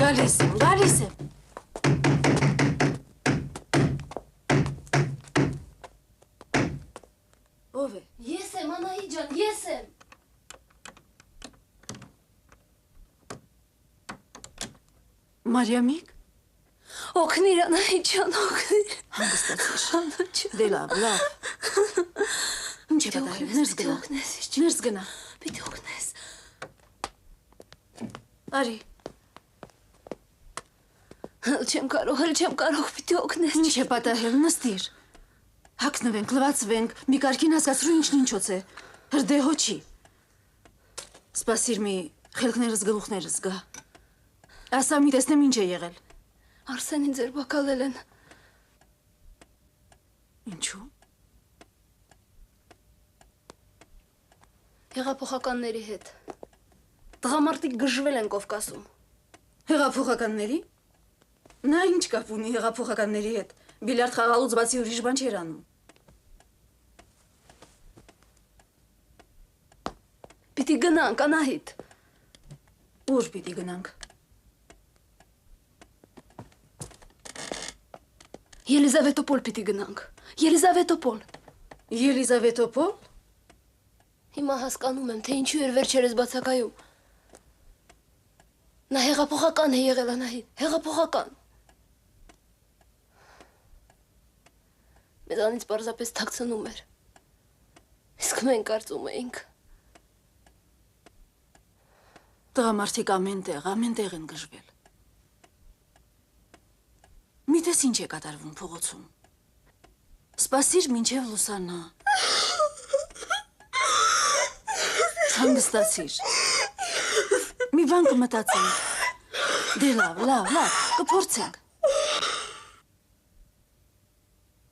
Գալիս եմ։ Ով է։ Ես եմ, Անահիտ ջան, ես եմ։ Մարիամիկ։ Օգնիր, Անահիտ ջան, օգնիր։ Հանգստացիր։ Դե լավ։ Ինչ է պատահել, ներս գնա։ Պիտի օգնես։ Արի։ Հլ չեմ կարող, պիտի օգնես։ Ինչ է պատահել, նստիր։ Հագնվենք, լվացվենք, մի կարգին հասկացրու ինչն ինչոց է։ Հրդեհո չի։ Սպասիր մի խելքներս գլուխներս գա։ Ասա մի տեսնեմ ինչ է եղել։ Արսենին ձերբակալել են։ Ինչու։ Հեղափոխականների հետ։ Տղամարդիկ գժվել են Կովկասում։ Հեղափոխականների։ Նա ինչ կապ ունի հեղափոխականների հետ։ Բիլիարդ խաղալուց բացի ուրիշ բան չէր անում։ Պիտի գնանք, Անահիտ։ Ուր պիտի գնանք։ Ելիզավետոպոլ պիտի գնանք։ Ելիզավետոպոլ։ Ելիզավետոպոլ։ Հիմա հասկանում եմ, թե ինչու էր վերջերս բացակայում։ Նա հեղափոխական է եղել, Անահիտ, հեղափոխական։ Մեզանից պարզապես թաքցնում էր։ Իսկ մենք կարծում էինք։ Տղամարդիկ ամենտեղ են գժվել։ Միտես ինչ է կատարվում փողոցում։ Սպասիր մինչև լուսանա։ Հանգստացիր։ Մի բան կմտածենք։ Դե լավ, կփորձենք։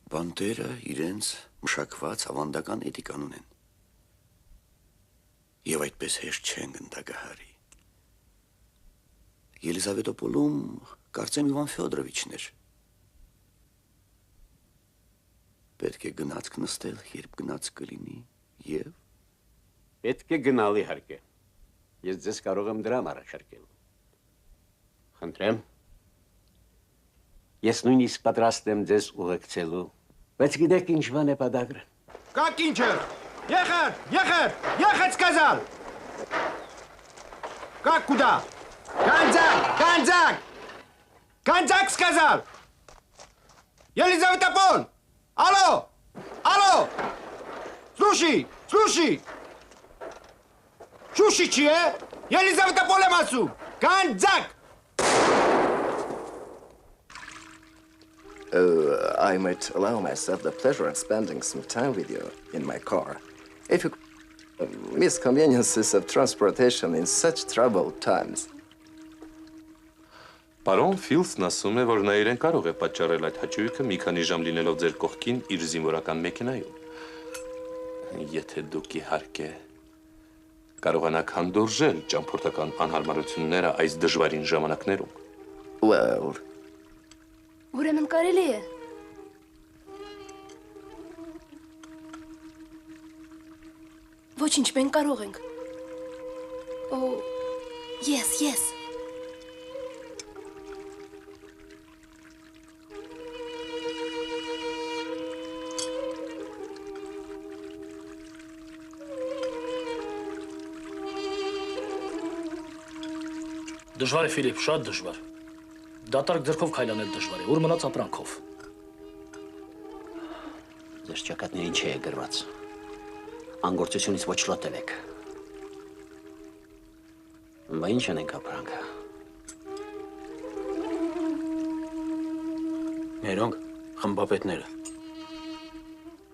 Բանտերը իրենց մշակված ավանդական էթիկան ունեն։ Եվ այդպես հեշտ չեն գնդակահարի։ Ելիզավետոպոլում կարծեմ Իվան Ֆյոդրովիչն էր։ Պետք է գնացք նստել, երբ գնաց կլինի, և… Պետք է գնալ իհարկե։ Ես ձեզ կարող եմ դրամ առաջարկել։ Խնդրեմ։ Ես նույնիսկ պատրաստ եմ ձեզ ուղեկցելու, բայց գիտեք ինչ բան է պատահել։ Как ինչ է։ Ехать сказал։ Как куда։ Концак сказал։ Елизаветополь։ Алло։ Слушай։ Слушай, չի է։ Елизаветополь եմ ասում։ Концак։ I might allow myself the pleasure of spending some time with you in my car. If you misconveniences of transportation in such troubled times. Պարոն Ֆիլսն ասում է, որ նա իրեն կարող է պատճառել այդ հաճույքը մի քանի ժամ լինելով ձեր կողքին իր զինվորական մեքենայում։ Եթե դուք իհարկե կարողանաք հանդուրժել ճամփորդական անհարմարությունները այս դժվարին ժամանակներում։ Well… Ուրեմն կարելի է։ Ոչինչ, մենք կարող ենք։ Yes։ Դժվար է, Ֆիլիպ, շատ դժվար։ Դատարկ ձեռքով քայլանել դժվար է, ուր մնաց ապրանքով։ Ձեր ճակատներին չէ գրված։ Անգործությունից ոչ լոտել եք։ Բա ինչ անենք ապրանքը։ Ներոնք, խմբապետները։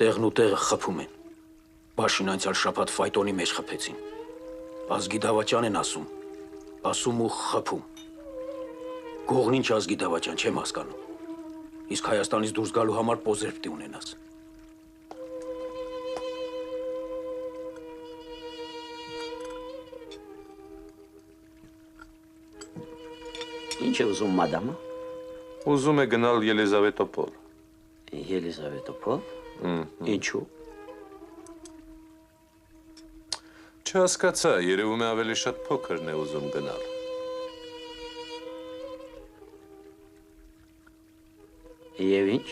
Տեղն ու տեղը խփում են։ Բաշին անցյալ շաբաթ ֆայտոնի մեջ խփեցին։ Ազգի դավաճան են ասում ու խփում։ Գողն ինչ ազգի դավաճան չեմ հասկանում։ Իսկ Հայաստանից դուրս գալու համար պոզերվ պիտի ունենաս։ Ինչ է ուզում մադամը։ Ուզում է գնալ Ելիզավետոպոլ։ Ելիզավետոպոլ։ Ինչու։ Չհասկացա, երևում է ավելի շատ փոքրն է ուզում գնալ։ Եվ ինչ,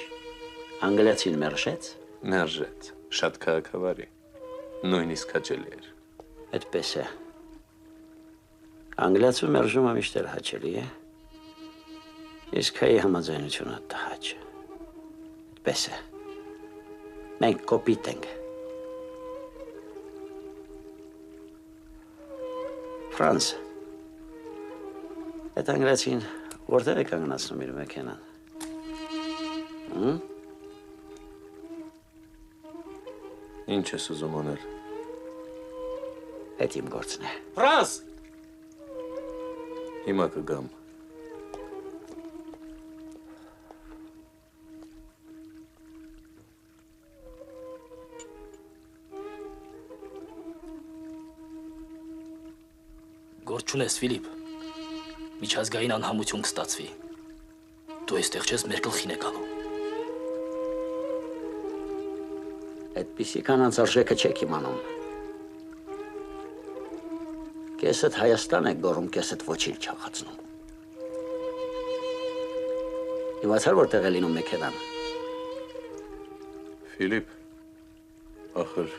անգլիացին մերժեց։ Մերժեց, շատ քաղաքավարի, նույնիսկ հաճելի էր։ Այդպես է։ Անգլիացու մերժումը միշտ էլ հաճելի է։ Իսկ հայի համաձայնությունը տհաճ։ Այդպես է։ Մենք կոպիտ ենք։ Ֆրանս, այդ անգլիացին որտեղ է կանգնացնում իր մեքենան։ Ինչ ես ուզում անել։ Այդ իմ գործն է։ Ֆրանս։ Հիմա կգամ։ Գործ չունես, Ֆիլիպ։ Միջազգային անհամություն կստացվի։ Դու այստեղ չես, մեր գլխին է գալու։ Այդպիսի կանանց արժեքը չեք իմանում։ Կեսդ Հայաստան եք գոռում, կեսդ ոչինչ չախացնում։ Իմացար որտեղ է լինում մեքենան։ Ֆիլիպ, ախր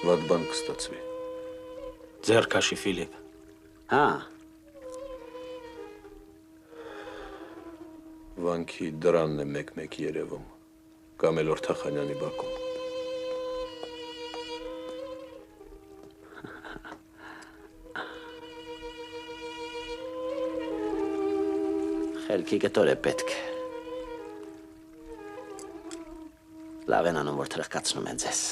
վատ բան կստացվի։ Ձեռ քաշի, Ֆիլիպ։ Հա, Վանքի դրանն է մեկ-մեկ երևում, կամ էլ Օրթախանյանի բակում։ խելքի կտոր է պետք։ Լավ են անում, որ թրխկացնում են ձեզ։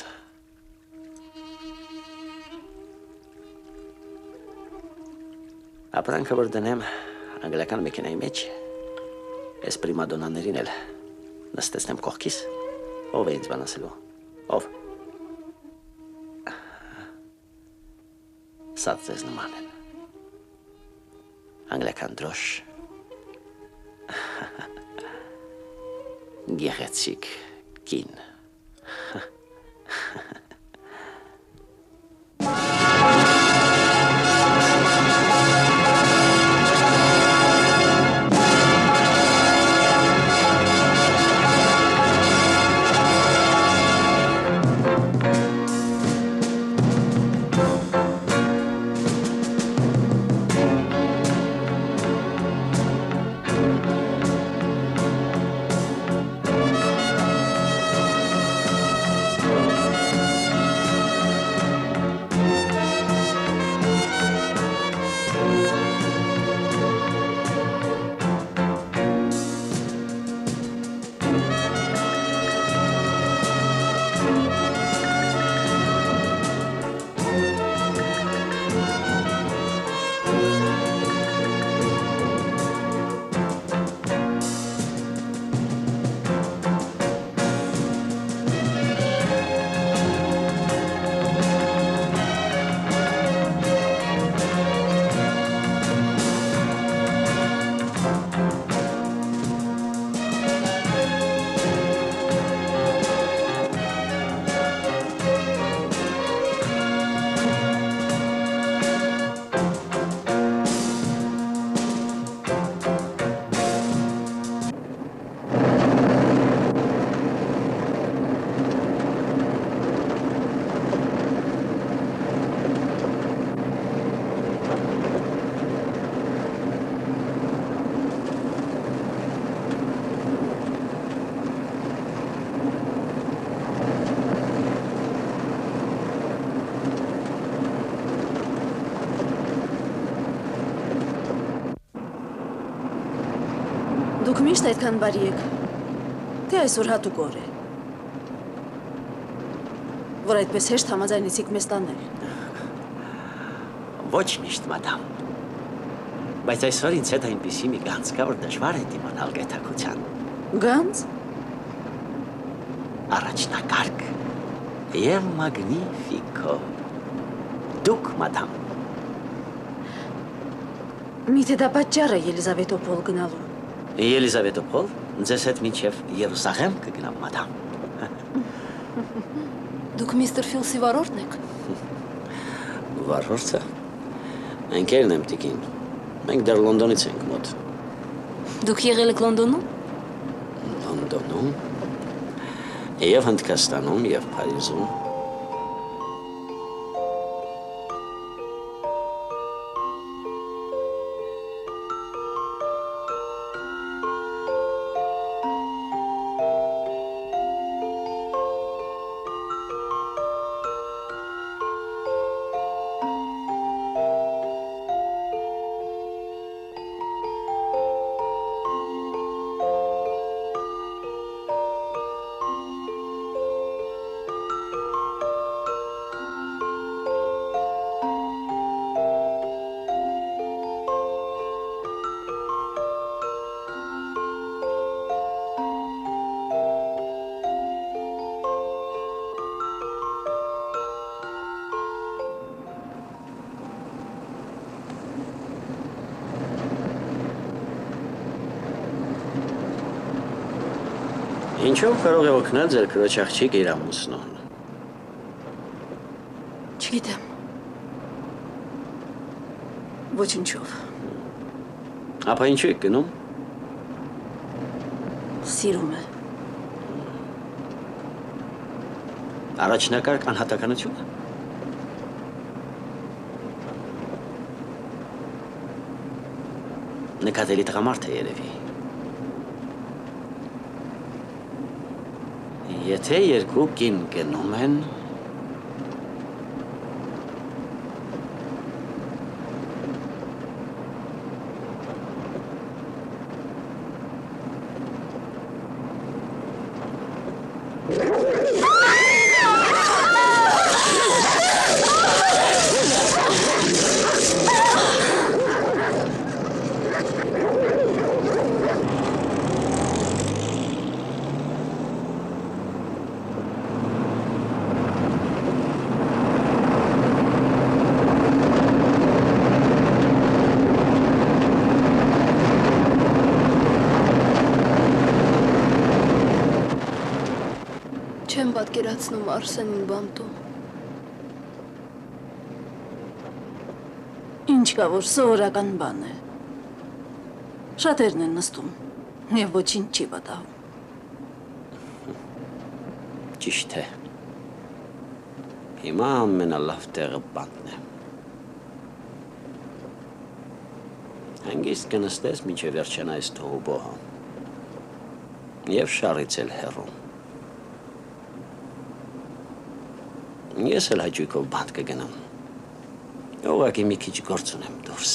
Ապրանքը որ դնեմ անգլիական մեքենայի մեջ, ես պրիմադոնաներին էլ նստեցնեմ կողքիս, ով է ինձ բան ասելու, ով։ Սած ձեզ նման են, անգլիական դրոշ, գեղեցիկ կին։ Դուք միշտ այդքան բարի եք, թե այսօր հատուկ օր է, որ այդպես հեշտ համաձայնեցիք մեզ տանել։ Ոչ միշտ, մադամ, բայց այսօր ինձ հետ այնպիսի մի գանձ կա, որ դժվար է դիմանալ գայթակղության։ Գանձ։ Առաջնակարգ և մագնիֆիկո։ Դուք, մադամ։ Միթե դա պատճառ է Ելիզավետոպոլ գնալու։ Ելիզավետոպոլ, ձեզ հետ մինչև Երուսաղեմ կգնամ, մադամ։ Դուք միստր Ֆիլսի վարորդն եք։ Վարորդը։ Ընկերն եմ տիկին։ Մենք դեռ Լոնդոնից ենք մոտ։ Դուք եղել եք Լոնդոնում։ Լոնդոնում, եւ Հնդկաստանում, եւ Փարիզում։ Ինչով կարող է օգնել ձեր քրոջ աղջիկ իր ամուսնուն։ Չգիտեմ։ Ոչինչով։ Ապա ինչու եք գնում։ Սիրում է։ Առաջնակարգ անհատականություն։ Նկատելի տղամարդ է երևի։ Եթե երկու կին գնում են, Չեմ պատկերացնում Արսենին բանտում։ Ինչ կա, որ սովորական բան է։ Շատերն են նստում, եւ ոչինչ չի պատահում։ ճիշտ է։ Հիմա ամենալավ տեղը բանտն է։ Հանգիստ կնստես մինչև վերջանա այս թողուբոհը։ Եվ շարից էլ հեռու։ Ես էլ հաճույքով բանտ կգնամ։ Ուղղակի մի քիչ գործ ունեմ դուրս։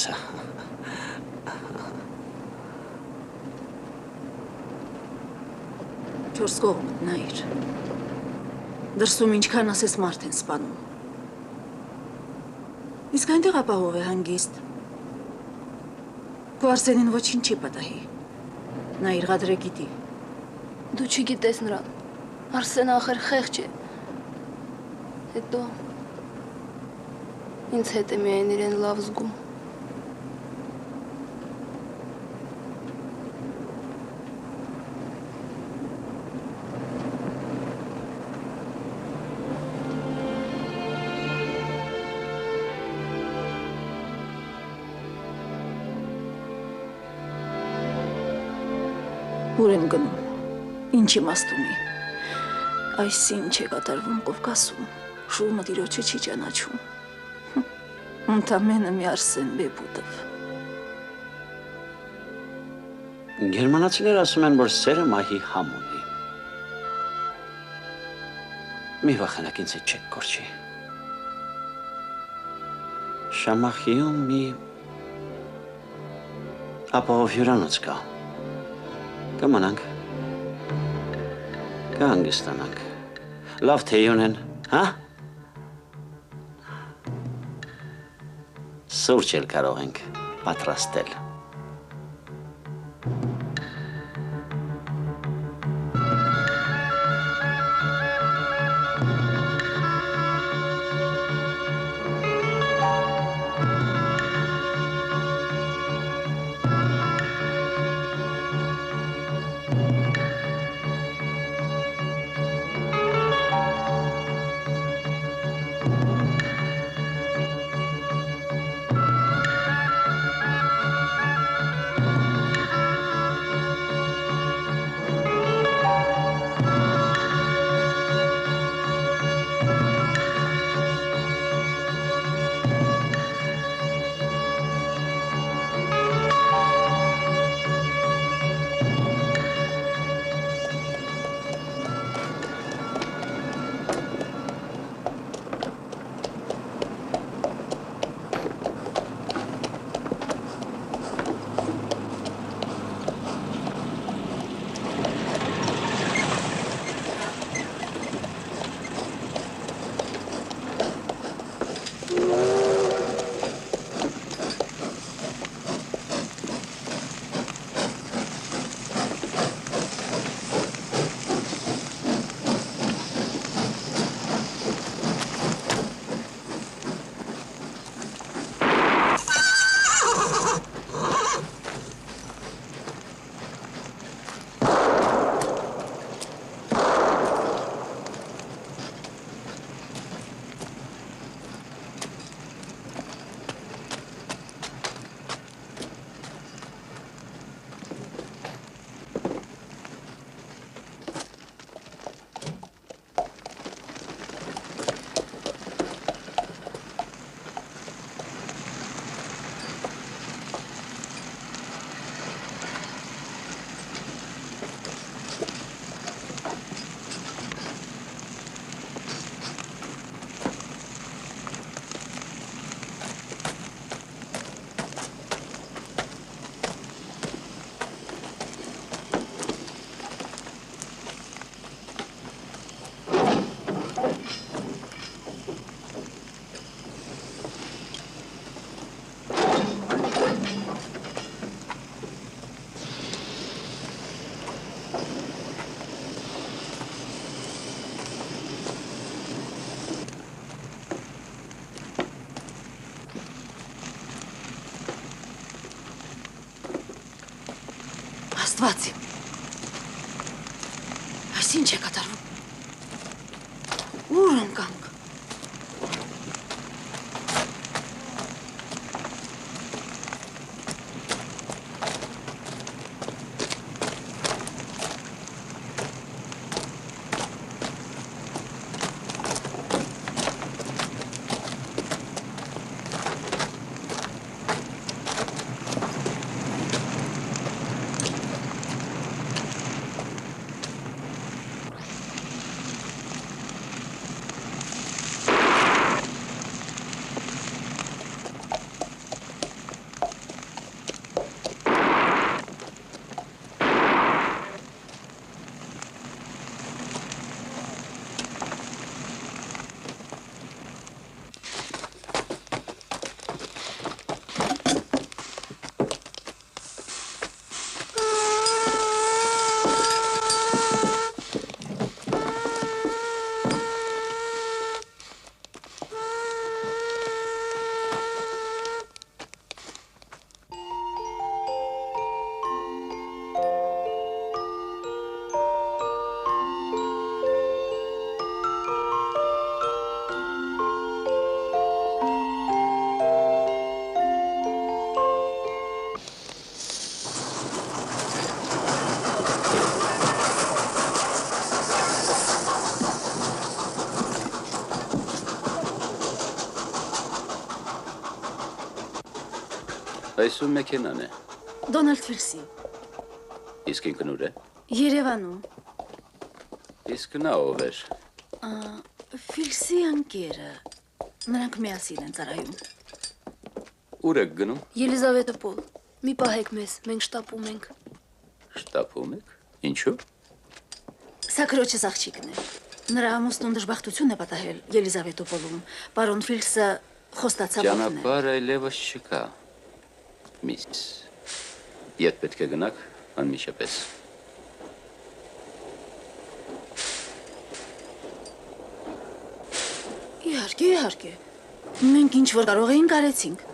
Չորս կողմդ նայիր։ Դրսում ինչքան ասես մարդ են սպանում։ Իսկ այնտեղ ապահով է հանգիստ։ Քո Արսենին ոչինչ չի պատահի։ Նա իր ղադրը գիտի։ Դու չգիտես նրան։ Արսենը ախր խեղճ է։ Հետո ինձ հետ է միայն իրեն լավ զգում։ Ուր եմ գնում, ինչ իմաստ ունի։ Այս ինչ է կատարվում Կովկասում, շուրմը տիրոջը չի ճանաչում։ Ընդամենը մի Արսեն Բեբուտով։ Գերմանացիներ ասում են, որ սերը մահի համ ունի։ Մի վախենակ ինձ հետ չեք կորչի։ Շամախիում մի ապահով հյուրանոց կա։ Կմանանք, կհանգստանանք, լավ թեյ ունեն, հա? Սուրճ էլ կարող ենք պատրաստել։ Աստված իմ։ Այս ինչ է կատարվում։ Ուր ընկանք։ Այս ում մեքենան է։ Դոնալդ Ֆիլսի։ Իսկ ինքն ուր է։ Երևանում։ Իսկ նա ով էր։ Ֆիլսի ընկերը։ Նրանք միասին են ծառայում։ Ուր եք գնում։ Ելիզավետոպոլ։ Մի պահեք մեզ, մենք շտապում ենք։ Շտապում եք։ Ինչու։ Սա քրոջս աղջիկն է։ Նրա ամուսնուն դժբախտություն է պատահել Ելիզավետոպոլում։ Պարոն Ֆիլսը խոստացավ օգնել։ Ճանապարհ այլևս չկա։ Միս։ Ետ պետք է գնաք անմիջապես։ Իհարկե։ Մենք ինչ որ կարող էինք արեցինք։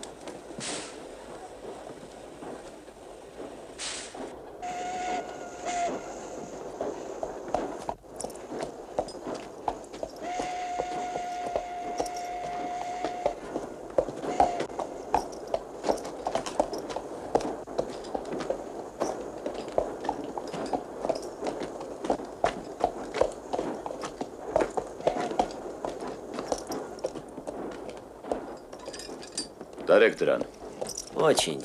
Տարեք դրան։ Ոչինչ։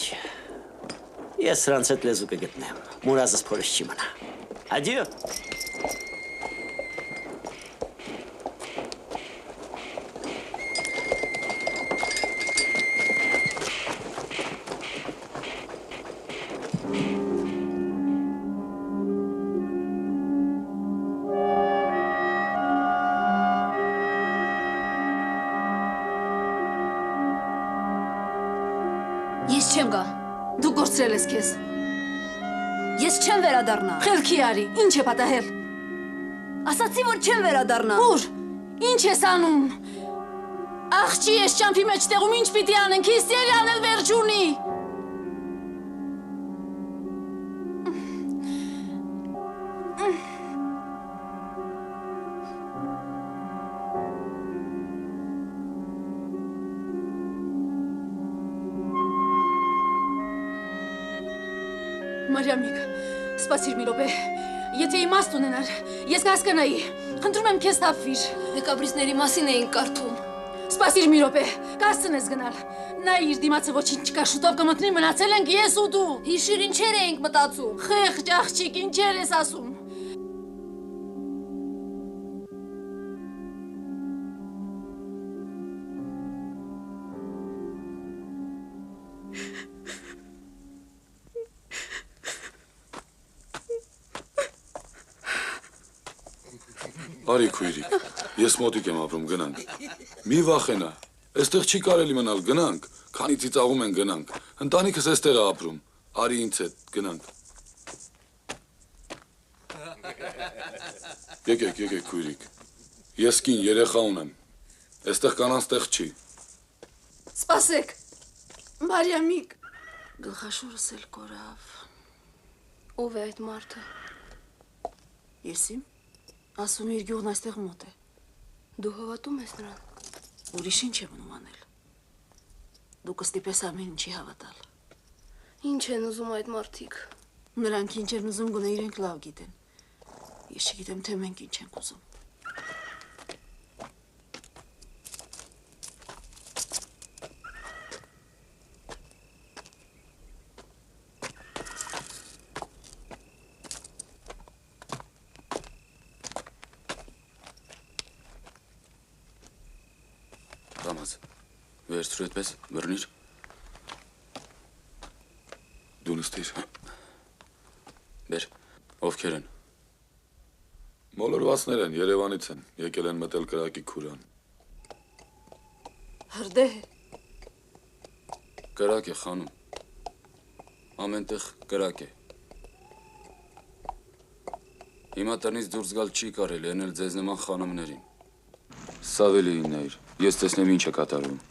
Ես սրանց հետ լեզու կգտնեմ։ Մուրազս փորս չի մնա։ Ադյո։ Ես չեմ գա։ Դու կորցրել ես քեզ։ Ես չեմ վերադառնա։ Խելքի արի, ինչ է պատահել։ Ասացի, որ չեմ վերադառնա։ Ուր։ Ինչ ես անում։ Աղջի ես ճամփի մեջ տեղում ինչ պիտի անենք, հիստերի անել վերջ ունի։ Մարիամիկ, սպասիր մի րոպե։ Եթե իմաստ ունենար, ես կհասկանայի։ Խնդրում եմ քեզ թափվիր։ Դեկաբրիստների մասին էինք կարդում։ Սպասիր մի րոպե, կհասցնես գնալ։ Նա իր դիմացը ոչինչ չկա, շուտով կմտնի, մնացել ենք ես ու դու։ Հիշիր ինչեր էինք մտածում։ Խեղճ աղջիկ, ինչեր ես ասում։ Արի քույրիկ, ես մոտիկ եմ ապրում, գնանք։ Մի վախենա, այստեղ չի կարելի մնալ, գնանք, քանի ծիծաղում են գնանք։ Ընտանիքս այստեղ է ապրում, արի ինձ հետ, գնանք։ Եկեք քույրիկ, ես կին երեխա ունեմ, այստեղ կանանց տեղ չի։ Սպասեք, Մարիամիկ, գլխաշորս էլ կորավ։ Ով է այդ մարդը։ Եսիմ, ասում է իր գյուղն այստեղ մոտ է։ Դու հավատում ես նրան։ Ուրիշ ինչ եմ ունում անել։ Դու կստիպես ամեն ինչի հավատալ։ Ինչ են ուզում այդ մարդիկ։ Նրանք ինչ են ուզում գոնե իրենք լավ գիտեն։ Ես չգիտեմ, թե մենք ինչ ենք ուզում։ Ռամազ, վերցրու այդպես, բռնիր։ Դու նստիր։ Բեր, ովքեր են։ Մոլորվածներ են, Երևանից են, եկել են մտել կրակի քուրան։ Հրդեհ է։ Կրակ է խանում։ Ամենտեղ կրակ է։ Հիմա տնից դուրս գալ չի կարելի, են էլ ձեզ նման խանումներին։ Սավելիին նայր, ես տեսնեմ ինչ է կատարում։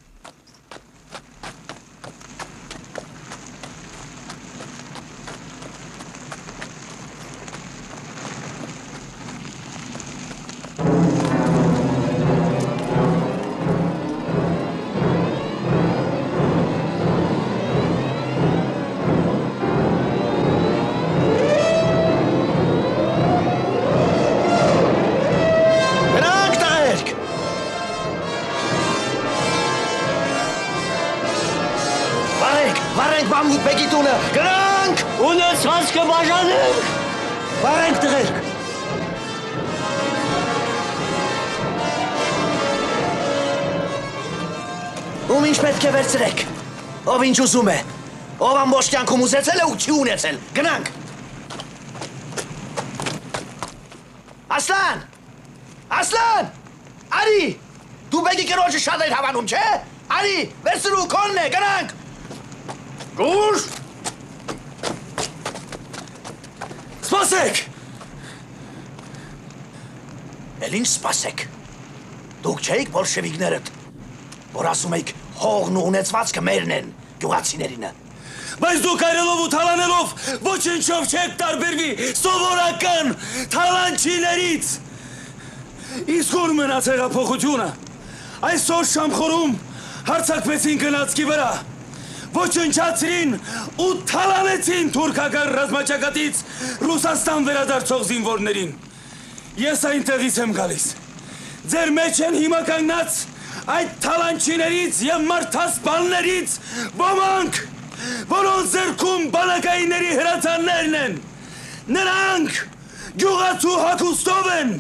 Վարենք տղերք։ Ում ինչ պետք է վերցրեք, ով ինչ ուզում է, ով ամբողջ կյանքում ուզեցել է ու չի ունեցել, գնանք։ Ասլան, Ասլան, արի, դու բեկի կրոջը շատ էր հավանում, չէ, արի, վերցրու, քոնն է, գնանք։ Գուշ, սպասեք։ Էլ ինչ սպասեք, դուք չէիք բոլշևիկներդ, որ ասում եք հողն ու ունեցվածքը մերն են, գյուղացիներինը։ Բայց դուք այրելով ու թալանելով ոչնչով չեք տարբերվի սովորական թալանչիներից։ Իսկ ուր մնաց հեղափոխությունը, այսօր Շամխորում հարձակվեցին գնացքի վրա, ոչնչացրին ու թալանեցին թուրքական ռազմաճակատից Ռուսաստան վերադարձող զինվորներին։ Ես այնտեղից եմ գալիս, ձեր մեջ են հիմա կանգնած այդ թալանչիներից և մարդասպաններից ոմանք, որոնց ձեռքում բանակայինների հրացաններն են, նրանք գյուղացու հագուստով են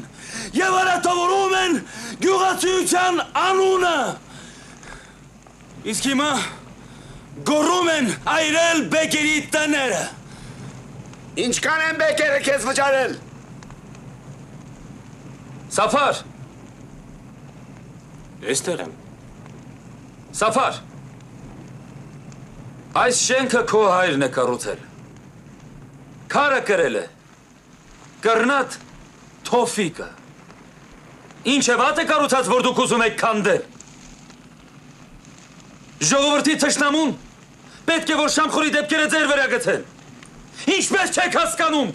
և արատավորում են գյուղացիության անունը։ Իսկ հիմա գոռում են այրել բեկերի տները։ Ինչքան են բեկերը քեզ վճարել։ Սաֆար։ Էստեղ եմ։ Սաֆար։ Այս շենքը քո հայրն է կառուցել։ Քարը կրել է Կռնատ Թոֆիկը։ Ինչ է վատ է կառուցած, որ դուք ուզում եք քանդել։ Ժողովրդի թշնամուն պետք է որ Շամխորի դեպքերը ձեր վրա գցեն։ Ինչպես չեք հասկանում։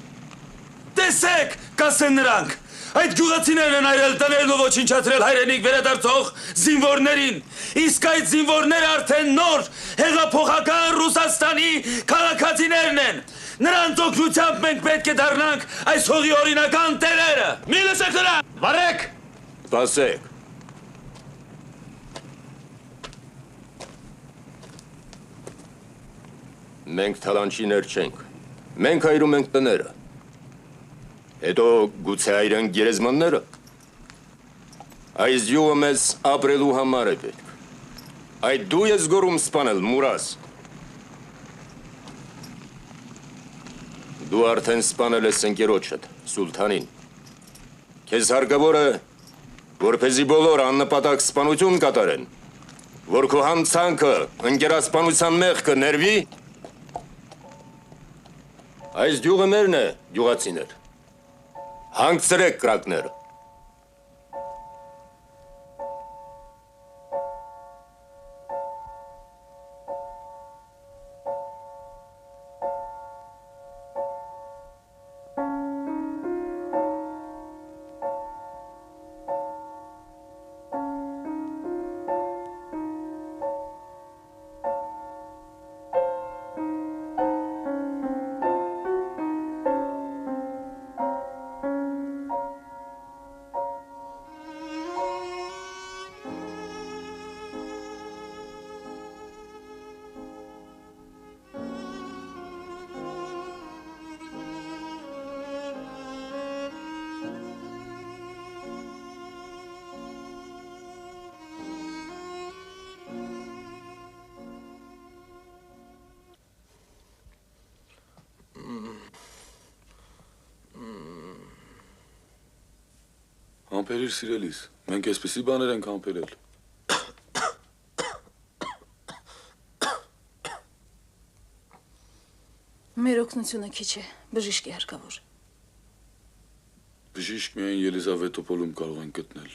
Տեսեք, կասեն նրանք, այդ գյուղացիներն են այրել տներն ու ոչնչացրել հայրենիք վերադարձող զինվորներին։ Իսկ այդ զինվորները արդեն նոր հեղափոխական Ռուսաստանի քաղաքացիներն են։ Նրանց օգնությամբ մենք պետք է դառնանք այս հողի օրինական տերերը։ Մի լսեք նրան։ Վարեք։ Սպասեք։ Մենք թալանչիներ չենք, մենք այրում ենք տները, հետո գուցե այրենք գերեզմանները, այս յուղը մեզ ապրելու համար է պետք, այդ դու ես գորում սպանել, Մուրաս, դու արդեն սպանել ես ընկերոջդ, Սուլթանին, քեզ հարկավոր է, որպեսզի բոլոր աննպատակ սպանություն կատարեն, որ քո հանցանքը ընկերասպանության մեղքը ներվի, այս գյուղը մերն է, գյուղացիներ, հանգցրեք կրակները։ Համբերիր սիրելիս, մենք այսպիսի բաներ ենք համբերել։ Մեր օգնությունը քիչ է, բժիշկ է հարկավոր։ Բժիշկ միայն Ելիզավետոպոլում կարող են գտնել։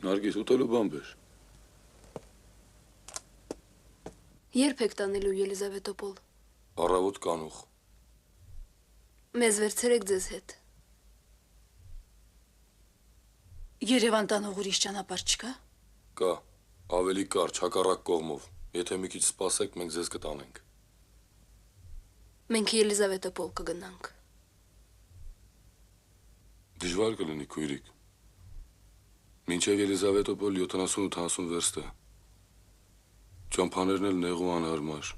Նարգիս, ուտելու բան բեր։ Երբ եք տանելու Ելիզավետոպոլ։ Առավոտ կանուխ։ Մեզ վերցրեք ձեզ հետ։ Երևան տանող ուրիշ ճանապարհ չկա։ Կա, ավելի կարճ, հակառակ կողմով։ Եթե մի քիչ սպասեք, մենք ձեզ կտանենք։ Մենք Ելիզավետոպոլ կգնանք։ Դժվար կլինի, քույրիկ։ Մինչև Ելիզավետոպոլ 70-80 վերստ է։ Ճամփաներն էլ նեղ ու անհարմար։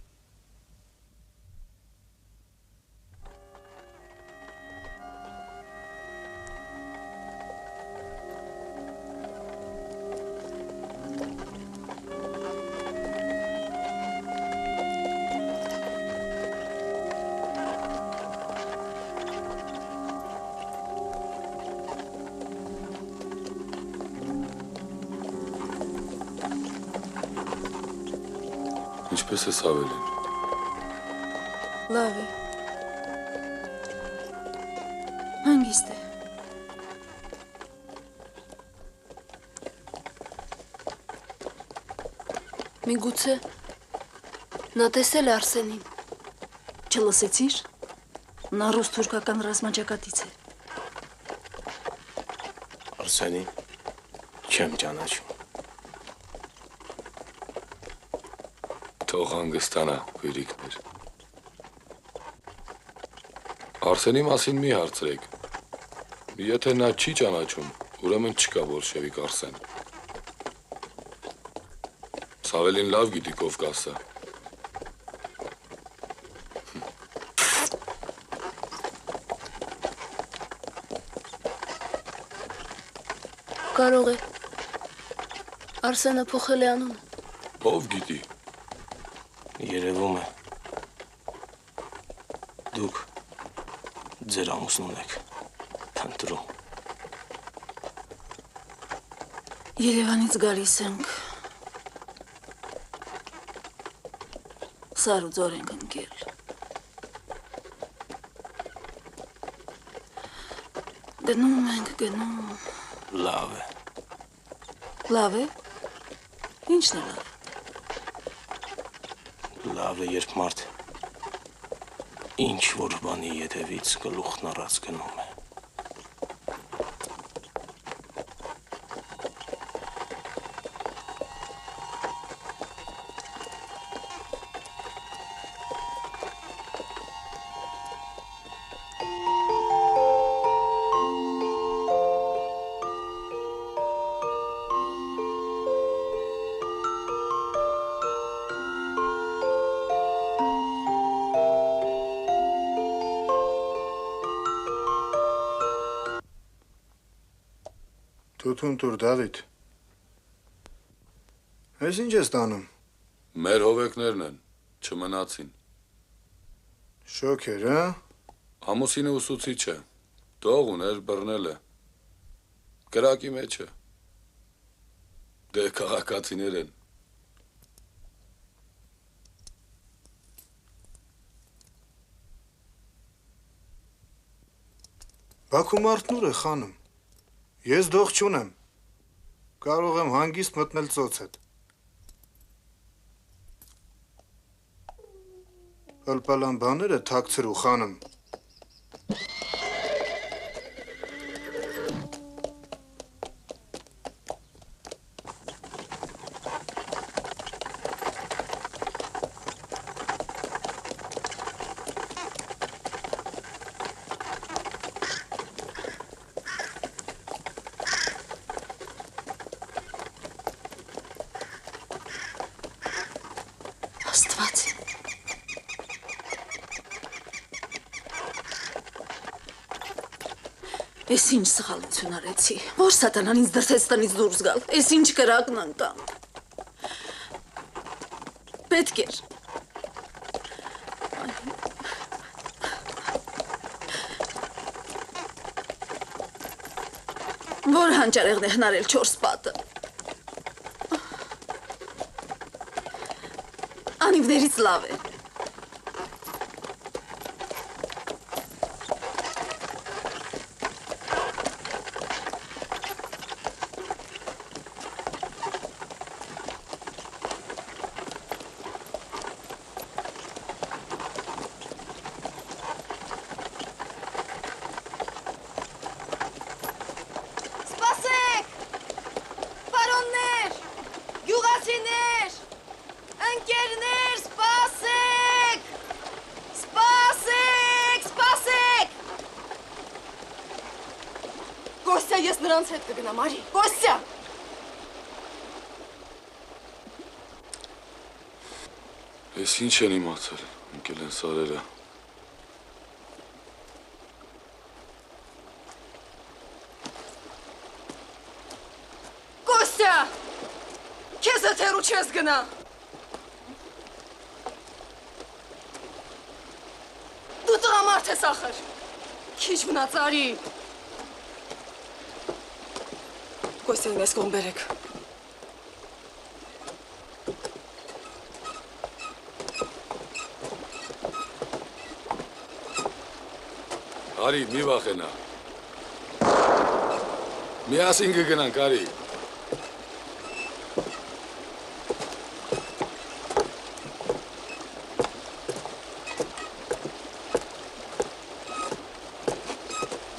Ինչպես է Սավելին։ Լավ է։ Հանգիստ է։ Միգուցե նա տեսել է Արսենին։ Չլսեցիր։ Նա ռուս-թուրքական ռազմաճակատից է։ Արսենին չեմ ճանաչում։ Թող հանգստանա, քույրիկներ։ Արսենի մասին մի հարցրեք։ Եթե նա չի ճանաչում, ուրեմն չկա բոլշևիկ Արսեն։ Սավելին լավ գիտի ով կա սա։ Կարող է։ Արսենը փոխել է անունը։ Ով գիտի։ Երևում է դուք ձեր ամուսնուն եք փնտրում։ Երևանից գալիս ենք։ Սար ու ձոր ենք ընկել։ Գնում ենք, գնում։ Լավ է։ Լավ է։ Ինչն է լավ։ Լավ է, երբ մարդ ինչ որ բանի ետևից գլուխն առած գնում է։ Թութուն տուր, Դավիթ։ Ես ինչ ես տանում։ Մեր հովեկներն են, չմնացին։ Շոքեր, հա։ Ամուսինը ուսուցիչ է, տող ուներ, բռնել է։ Կրակի մեջ է։ Դե քաղաքացիներ են։ Բաքու մարդն ուր է, խանում։ Ես դող չունեմ, կարող եմ հանգիստ մտնել ծոցդ։ Պլպալան բաները թաքցրու, խանım։ Ես ինչ սխալություն արեցի, որ սատանան ինձ դրթեց տնից դուրս գալ, ես ինչ կրակն անկամ։ Պետք էր։ Որ հանճարեղն է հնարել 4 պատը։ Անիվներից լավ է։ Ես նրանց հետ կգնամ, արի, Կոստյա! Ես ինչ են իմացել, ընկել են սարերը։ Կոստյա! Քեզ հետ հեռու չես գնա։ Դու տղամարդ ես ախր։ Քիչ մնաց, արի։ Կոստյան ես կողմ բերեք։ Արի, մի վախենա։ Միասին կգնանք, արի։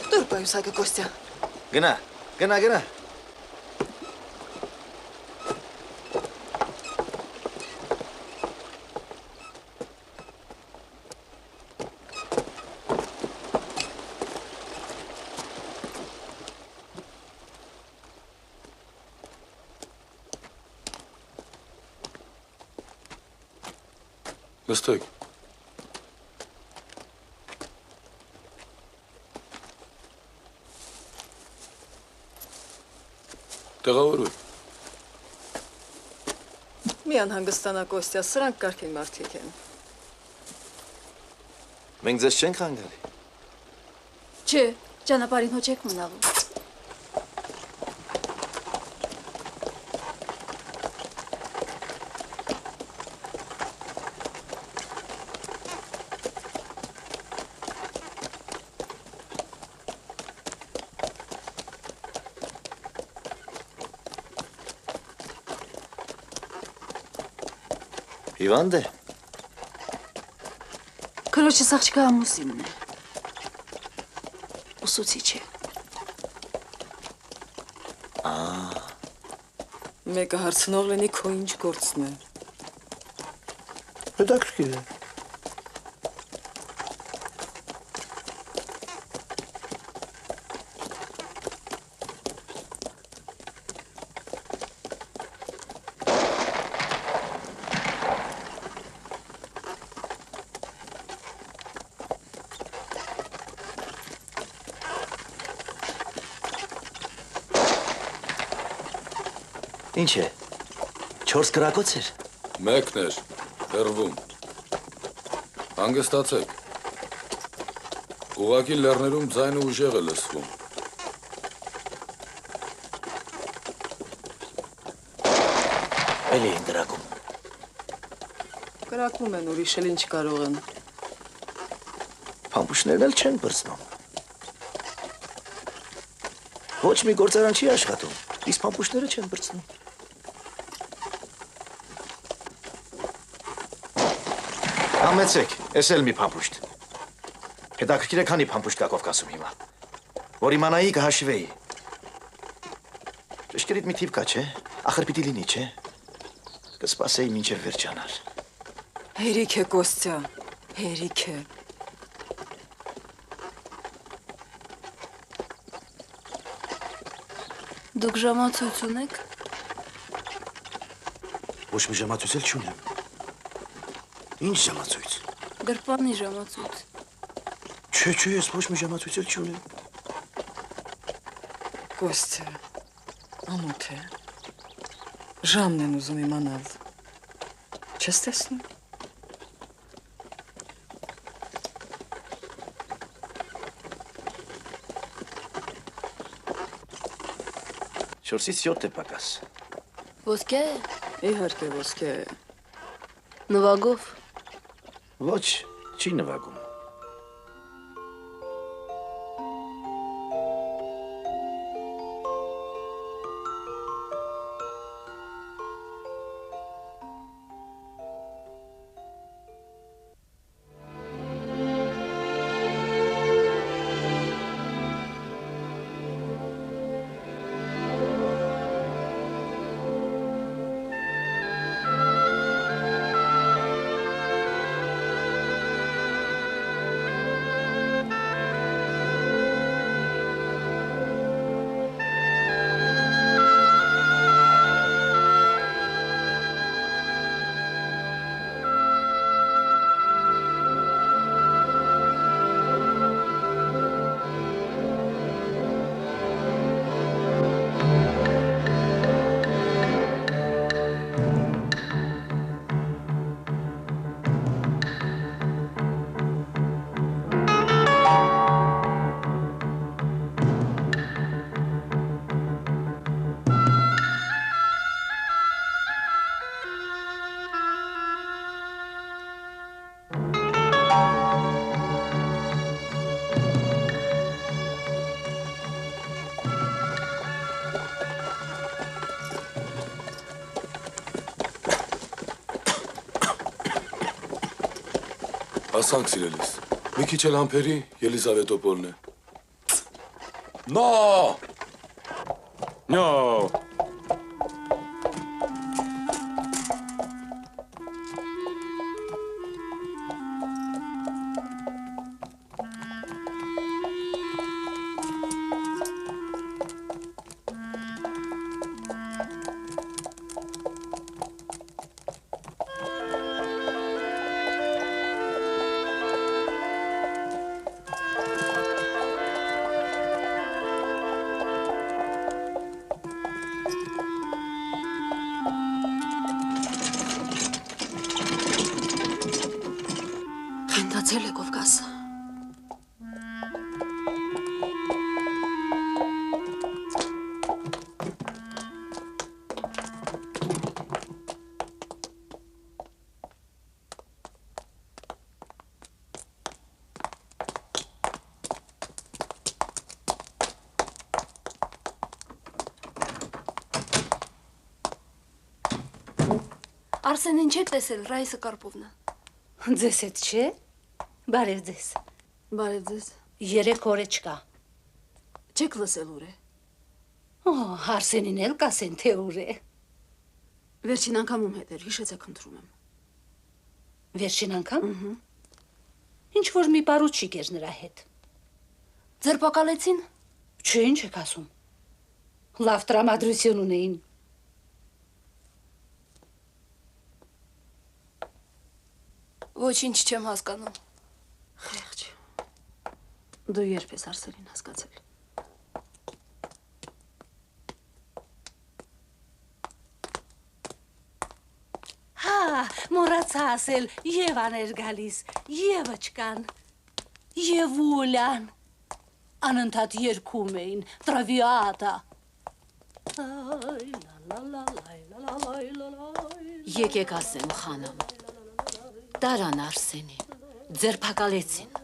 Դուր պայուսակը, Կոստյա։ Գնա, գնա, գնա։ Նստեք։ Տեղավորվեք։ Մի անհանգստանա, Կոստյա, սրանք կարգին մարդիկ են։ Մենք ձեզ չենք հանգալի։ Չէ, ճանապարհին հոչ եք մնալու։ Հիվանդ է։ Քրոջս աղջկա ամուսինն է։ Ուսուցիչ է։ Մեկը հարցնող լինի, քո ինչ գործն է։ Հետաքրքիր է։ Ինչ է, 4 կրակոց էր։ Մեկն էր, հեռվում։ Հանգստացեք։ Ուղղակի լեռներում ձայնը ուժեղ է լսվում։ Էլի են կրակում։ Կրակում են, ուրիշ էլ ինչ կարող են։ Փամփուշտներն էլ չեն բրծնում։ Ոչ մի գործարան չի աշխատում, իսկ փամփուշտները չեն բրծնում։ Համեցեք, ես էլ մի փամփուշտ։ Հետաքրքիր է քանի փամփուշտ կա Կովկասում հիմա։ Որ իմանայի կհաշվեի։ Ճշգրիտ մի թիվ կա, չէ՞։ Ախր պիտի լինի, չէ՞։ Կսպասեի մինչև վերջանար։ Հերիք է, Կոստյա, հերիք է։ Դուք ժամացույց ունեք։ Ոչ մի ժամացույց էլ չունեմ։ Ինչ ժամացույց։ Գրպանի ժամացույց։ Չէ, ես ոչ մի ժամացույց էլ չունեմ։ Կոստյա, ամոթ է։ Ժամն են ուզում իմանալ։ Չես տեսնում։ 4-ից 7 է պակաս։ Ոսկե է։ Իհարկե ոսկե է։ Նվագով։ Ոչ, չի նվագում։ Ասանք սիրելիս, մի քիչ էլ համբերի Ելիզավետոպոլն է։ No! No! Քենդացել է Կովկասը։ Արսենին չեք տեսել, Ռայսը Կարպովնա։ Ձեզ հետ չէ։ Բարև ձեզ։ Բարև ձեզ։ 3 օր է չկա։ Չեք լսել ուր է։ Արսենին էլ կասեն, թե ուր է։ Վերջին անգամ ում հետ էր, հիշեցեք խնդրում եմ։ Վերջին անգամ։ Ինչ որ մի պարուչիկ էր նրա հետ։ Ձերբակալեցին։ Չէ, ինչ եք ասում։ Լավ տրամադրություն ունեին։ Ոչինչ չեմ հասկանում։ Խեղճ։ Դու երբ ես Արսենին հասկացել։ Հա, մոռացա ասել, Եվան էր գալիս, Եվաչկան, Եվուլյան։ Անընդհատ երգում էին, տրավիատա։ Եկեք ասեմ, խանամ։ Տարան Արսենին, ձերբակալեցին։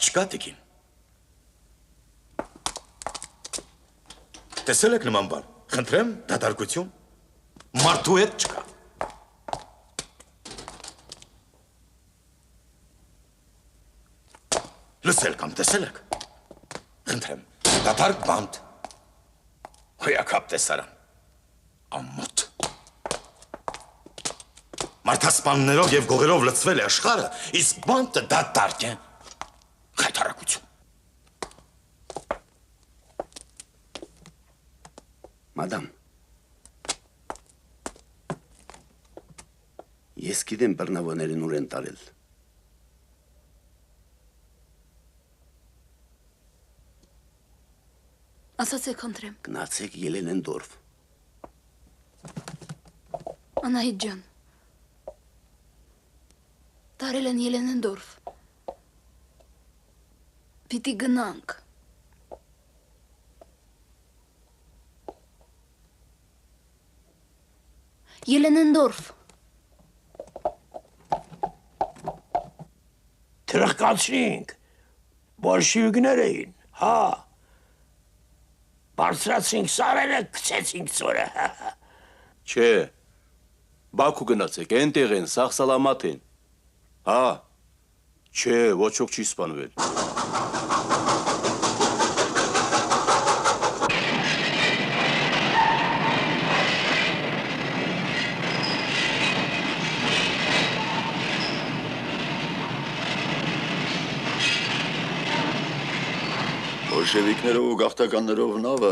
չկա տիկին։ Տեսել եք նման բան։ Խնդրեմ, դատարկություն։ Մարդու հետ չկա։ Լսել կամ տեսել եք։ Խնդրեմ, դատարկ բանտ։ Հոյակապ տեսարան։ Ամոթ։ Մարդասպաններով և գողերով լծվել է աշխարը, իսկ բանտը դատարկ է։ Խայթարակություն։ Մադամ, ես գիտեմ բռնավորներին ուր են տարել։ Ասացեք, խնդրեմ։ Գնացեք Ելենենդորֆ։ Անահիտ ջան։ Տարել են Ելենենդորֆ։ Պիտի գնանք։ Ելենենդորֆ։ Թրխկացրինք, բոլշևիկներ էին, հա։ Բարձրացրինք սարերը, գցեցինք ծորը։ Չէ, Բաքու գնացեք, ենտեղ են, սաղ սալամատ են։ Հա, չէ, ոչ ոք չի սպանվել։ Բոլշևիկներով ու գաղթականներով նավը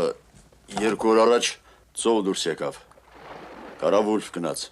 2 օր առաջ ծով դուրս եկավ, Կարավուլֆ գնաց։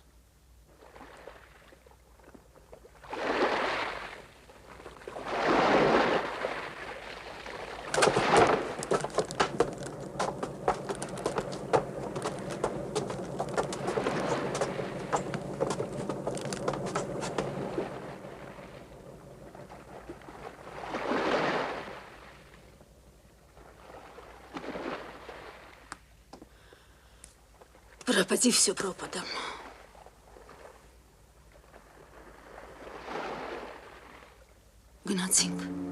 Пропади все пропадом. Գնացինք։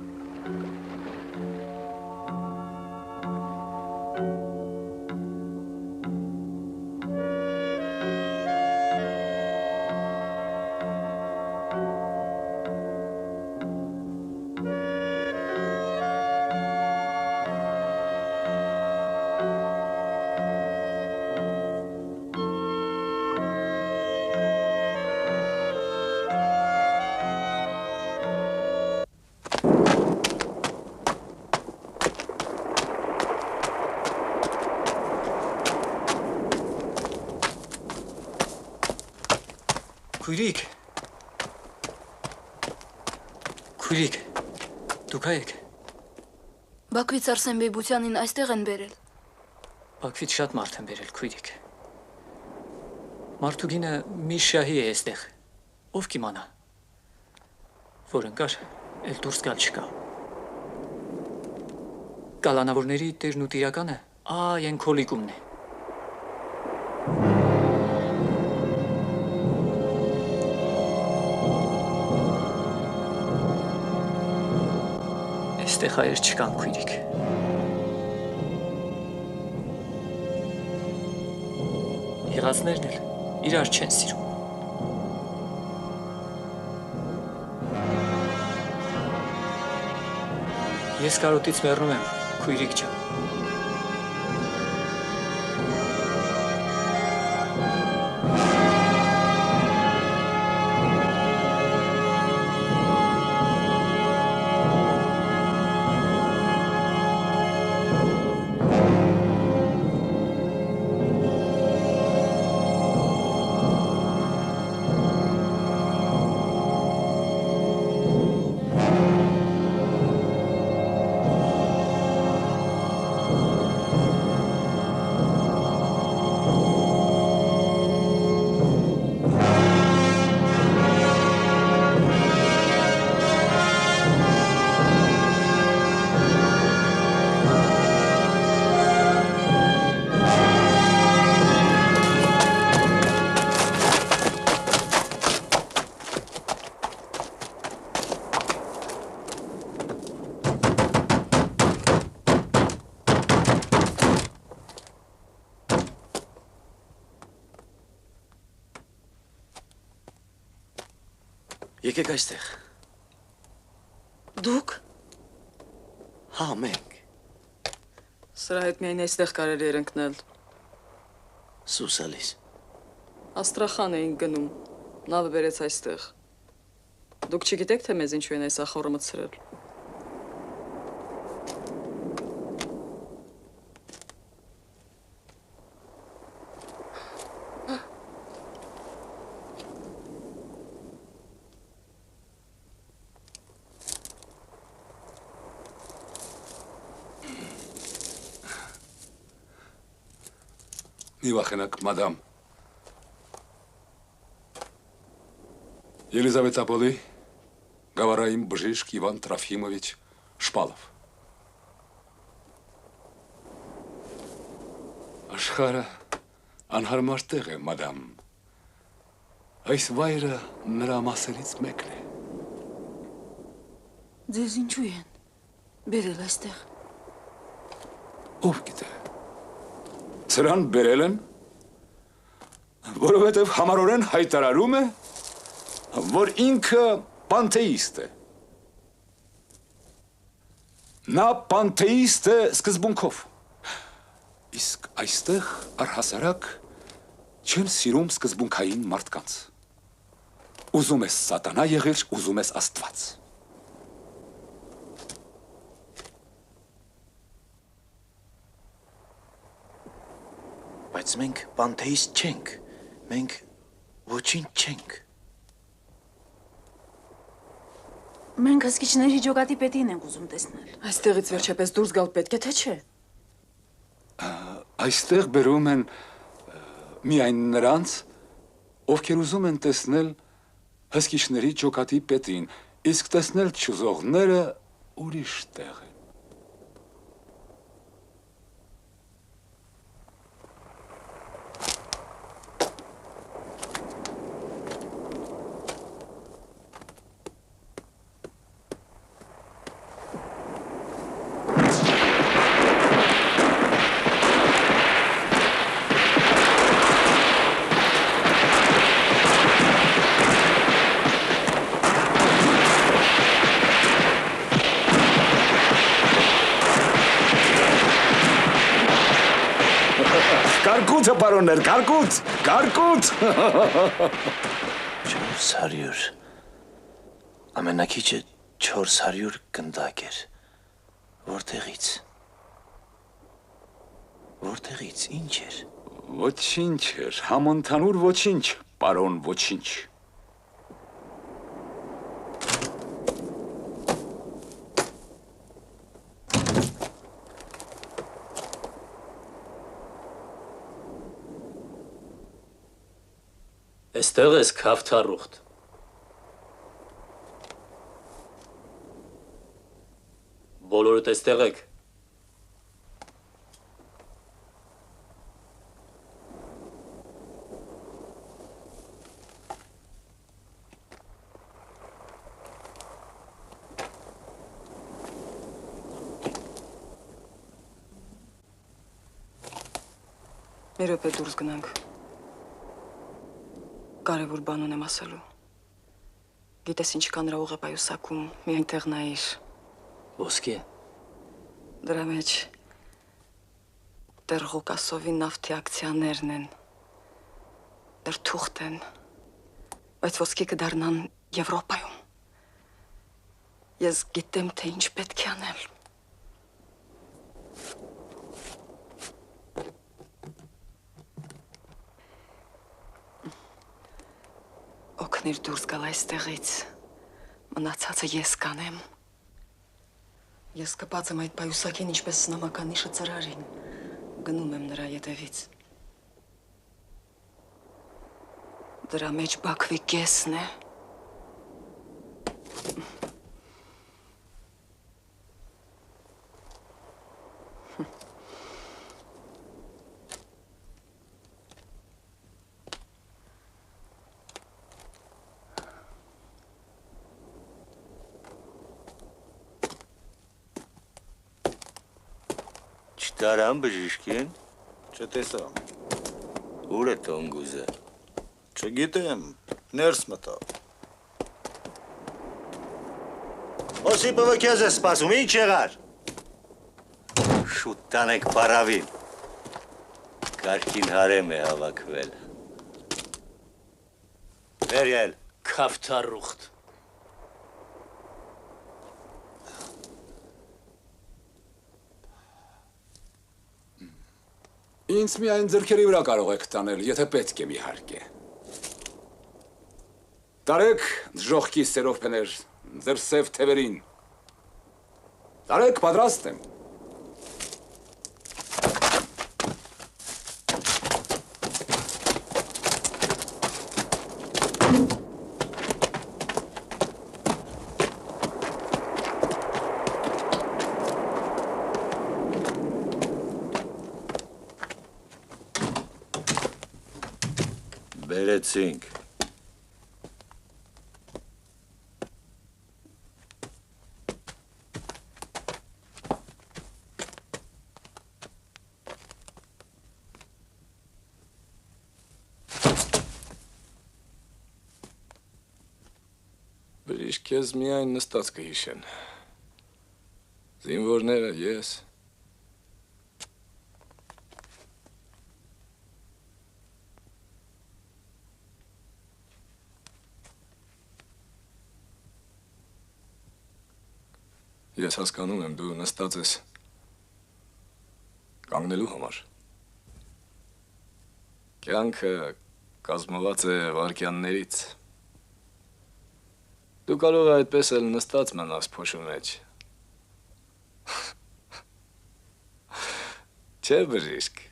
Քույրիկ, դուք եք։ Բաքվից Արսեն Բեյբությանին այստեղ են բերել։ Բաքվից շատ մարդ են բերել, քույրիկ։ Մարդուգինը մի շահի է այստեղ։ Ով կիմանա։ Որ ընկար, էլ դուրս գալ չկա։ Կալանավորների տերն ու տիրականը այն քոլիկումն է։ Այստեղ հայեր չկան, քույրիկ։ Եղածներն էլ իրար չեն սիրում։ Ես կարոտից մեռնում եմ, քույրիկ ջան։ Եկեք այստեղ։ Դուք Հա, մենք։ Սրա հետ միայն այստեղ կարելի էր ընկնել։ Սուսալիս։ Աստրախան էինք գնում։ Նավը բերեց այստեղ։ Դուք չգիտեք, թե մեզ ինչու են այս ախորը մտցրել։ Մի վախենակ, մադամ։ Ելիզավետապոլի գավառային բժիշկ Իվան Տրոֆիմովիչ Շպալով։ Աշխարհը անհարմար տեղ է, մադամ։ Այս վայրը նրա մասերից մեկն է։ Ձեզ ինչու են բերել այստեղ։ Ով գիտե։ Սրան բերել են, որովհետև համառորեն հայտարարում է, որ ինքը պանթեիստ է։ Նա պանթեիստ է սկզբունքով։ Իսկ այստեղ առհասարակ չեն սիրում սկզբունքային մարդկանց։ Ուզում ես սատանա եղիր, ուզում ես Աստված։ Բայց մենք պանթեիստ չենք, մենք ոչինչ չենք։ Մենք հսկիչների ջոկատի պետին ենք ուզում տեսնել։ Այստեղից վերջապես դուրս գալ պետք է, թե չէ։ Այստեղ բերում են միայն նրանց, ովքեր ուզում են տեսնել հսկիչների ջոկատի պետին, իսկ տեսնել չուզողները ուրիշ տեղ են։ Կարկուտը, պարոններ, կարկուտ, կարկուտ։ 400, ամենակիչը 400 գնդակ էր, որտեղից, ինչ էր։ Ոչինչ էր, համընդհանուր ոչինչ, պարոն ոչինչ։ Այստեղ ես քավթառուղտ։ Բոլորդ այստեղ եք։ Մի րոպե դուրս գնանք։ Կարևոր բան ունեմ ասելու։ Գիտես ինչ կա նրա ուղեպայուսակում, մի այնտեղ նայիր։ Ոսկի։ Դրա մեջ դեռ Ղուկասովի նավթի ակցիաներն են, դեռ թուղթ են, բայց ոսկի կդառնան Եվրոպայում։ Ես գիտեմ, թե ինչ պետք է անել։ Օգնիր դուրս գալ այստեղից, մնացածը ես կանեմ։ Ես կպած եմ այդ պայուսակին ինչպես նամականիշը ծրարին, գնում եմ նրա ետևից։ Դրա մեջ Բաքվի կեսն է։ Չտարան բժիշկին։ Չտեսա։ Ուր է Տոնգուզը։ Չգիտեմ, ներս մտավ։ Օսիպովը քեզ է սպասում, ինչ եղար։ Շուտ տանեք բարավին։ Կարգին հարեմ է հավաքվել։ Վերյել։ Քավթարուխտ։ Ինձ միայն ձեռքերի վրա կարող եք տանել, եթե պետք է իհարկե։ Տարեք ժողկի սերովպեներ, ձեր սև թևերին։ Տարեք, պատրաստ եմ։ Բերեցինք։ Բրիշ քեզ միայն նստած կհիշեն։ Զինվորները ես։ Ես հասկանում եմ, դու նստած ես կանգնելու համար։ Կյանքը կազմված է վայրկյաններից։ Դու կարող է այդպես էլ նստած մնաս փոշու մեջ։ Չէ, բժիշկ։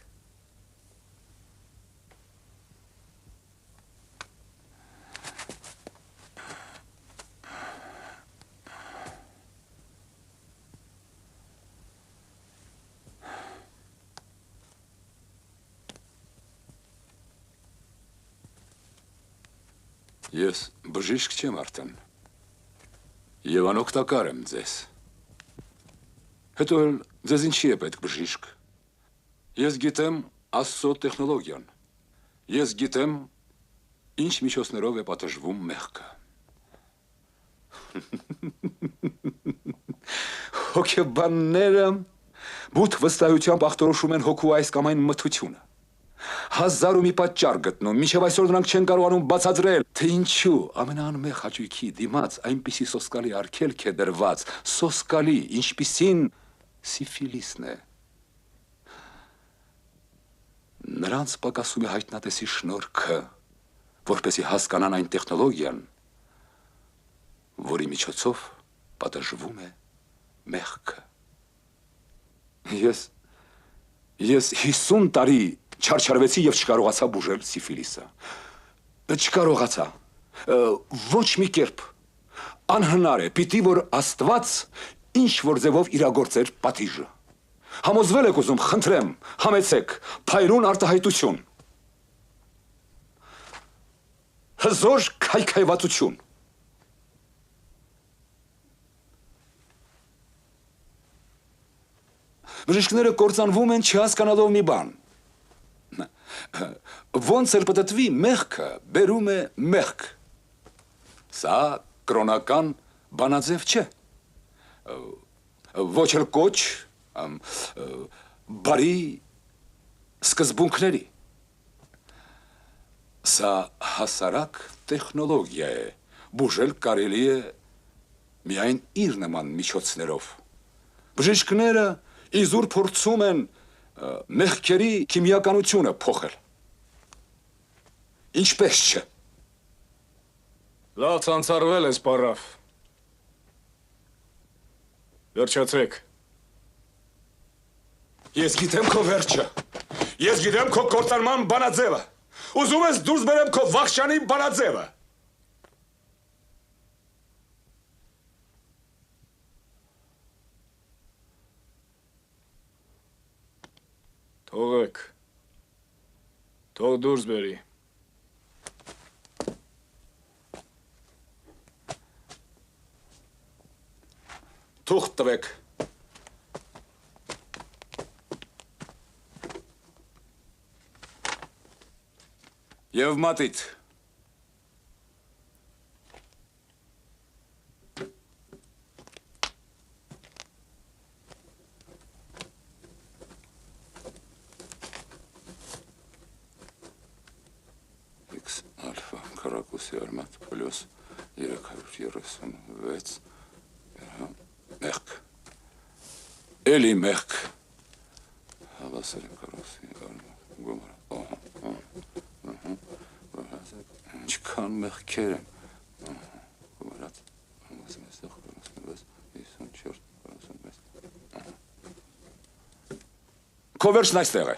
Ես բժիշկ չեմ արդեն։ Եվ անօգտակար եմ ձեզ։ Հետո էլ ձեզ ինչի է պետք բժիշկ։ Ես գիտեմ Աստծո տեխնոլոգիան։ Ես գիտեմ ինչ միջոցներով է պատժվում մեղքը։ Հոգեբանները բութ վստահությամբ ախտորոշում են հոգու այս կամ այն մթությունը։ Հազար ու մի պատճառ գտնում, մինչև այսօր նրանք չեն կարողանում բացատրել, թե ինչու ամենաանմեղ հաճույքի դիմաց այնպիսի սոսկալի արգելք է դրված, սոսկալի, ինչպիսին սիֆիլիսն է։ Նրանց պակասում է հայտնատեսի շնորհքը, որպեսզի հասկանան այն տեխնոլոգիան, որի միջոցով պատժվում է մեղքը։ Ես 50 տարի չարչարվեցի և չկարողացա բուժել սիֆիլիսը։ Չկարողացա։ Ոչ մի կերպ։ Անհնար է, պիտի որ Աստված ինչ-որ ձևով իրագործեր պատիժը։ Համոզվել եք ուզում, խնդրեմ, համեցեք, փայլուն արտահայտություն։ Հզոր քայքայվածություն։ Բժիշկները կործանվում են չհասկանալով մի բան։ Ոնց էլ պտտվի մեղքը բերում է մեղք։ Սա կրոնական բանաձև չէ։ Ոչ էլ կոչ բարի սկզբունքների։ Սա հասարակ տեխնոլոգիա է, բուժել կարելի է միայն իր նման միջոցներով։ Բժիշկները իզուր փորձում են մեղքերի քիմիականությունը փոխել։ Ինչպես չէ։ Լավ ցանցարվել ես, պարավ։ Վերջացրեք։ Ես գիտեմ քո վերջը։ Ես գիտեմ քո կործանման բանաձևը։ Ուզում ես դուրս բերեմ քո վախճանի բանաձևը։ Թողեք։ Թող դուրս բերի։ Թուղթ տվեք։ Եվ մատիտ։ Կրոսի արմատ պլյուս 336 մեղք էլի մեղք հավասար է Կրոսի արմատ գոմար ինչքան մեղքեր են գոմարած 54 Քո վերջն այստեղ է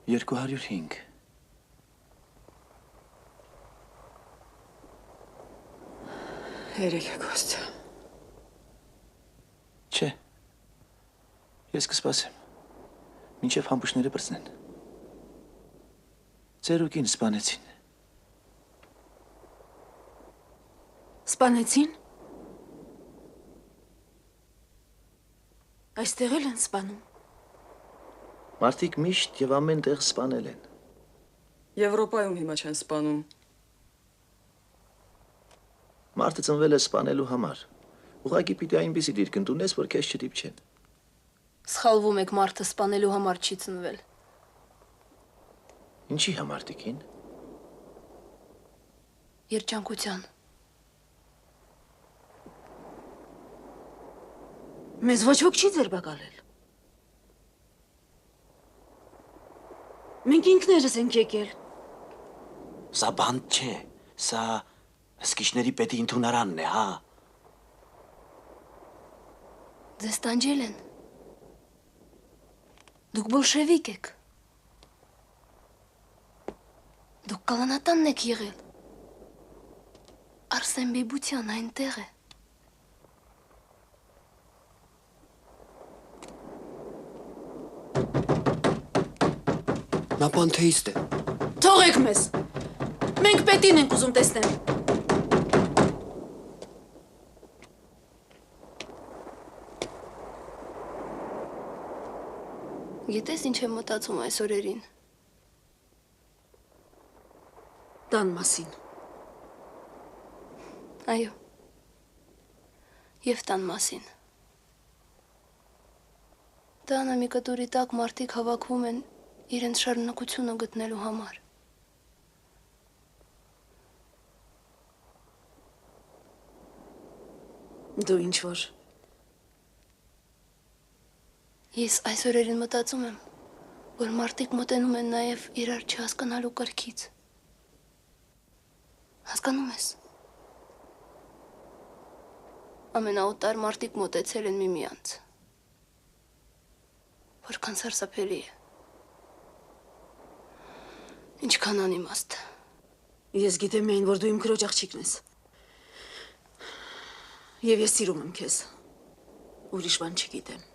Երկու 105 Երեք կոստ Չէ Ես կսպասեմ Մինչև համբուշները պրծնեն Ձեր ուկին սպանեցին Սպանեցին Այստեղ էլ են սպանում Մարդիկ միշտ և ամեն տեղ սպանել են Եվրոպայում հիմա չեն սպանում Մարդը ծնվել է սպանելու համար Ուղղակի պիտի այնպիսի դիրք ընդունես, որ քեզ չդիպչեն Սխալվում եք մարդը սպանելու համար չի ծնվել Ինչի համար տիկին? Երջանկության Մեզ ոչ ոք չի ձերբակալել Մենք ինքներս ենք եկել Սա բան չէ, սա հսկիչների պետի ընդունարանն է, հա Ձեզ տանջել են Դուք բոլշևիկ եք Դուք կալանատանն եք եղել Արսեն Բեբության այնտեղ է Նա պանթեիստ է Թողեք մեզ Մենք պետին ենք ուզում տեսնել Գիտես ինչ եմ մտածում այս օրերին Տան մասին Այո Եվ տան մասին Տանը մի կտուրի տակ մարդիկ հավաքվում են իրենց շարունակությունը գտնելու համար Դու ինչ-որ Ես այս օրերին մտածում եմ, որ մարդիկ մոտենում են նաև իրար չհասկանալու կրքից Հասկանում ես Ամենաօտար մարդիկ մոտեցել են միմյանց Որքան սարսափելի է Ինչքան անիմաստ Ես գիտեմ միայն, որ դու իմ քրոջ աղջիկն ես Եվ ես սիրում եմ քեզ Ուրիշ բան չգիտեմ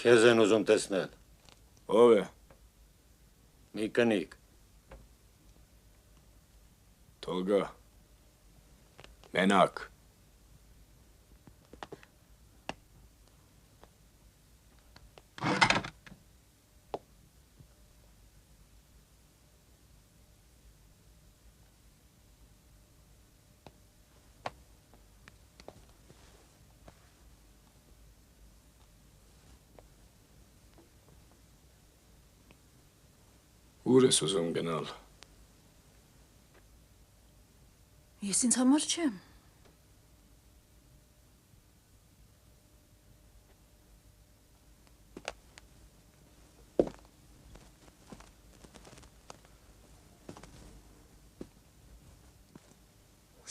Քեզ են ուզում տեսնել։ Ով է։ Մի կնիկ։ Թող գա։ Մենակ։ Ուր ես ուզում գնալ։ Ես ինձ համար չեմ։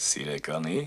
Սիրեկանի։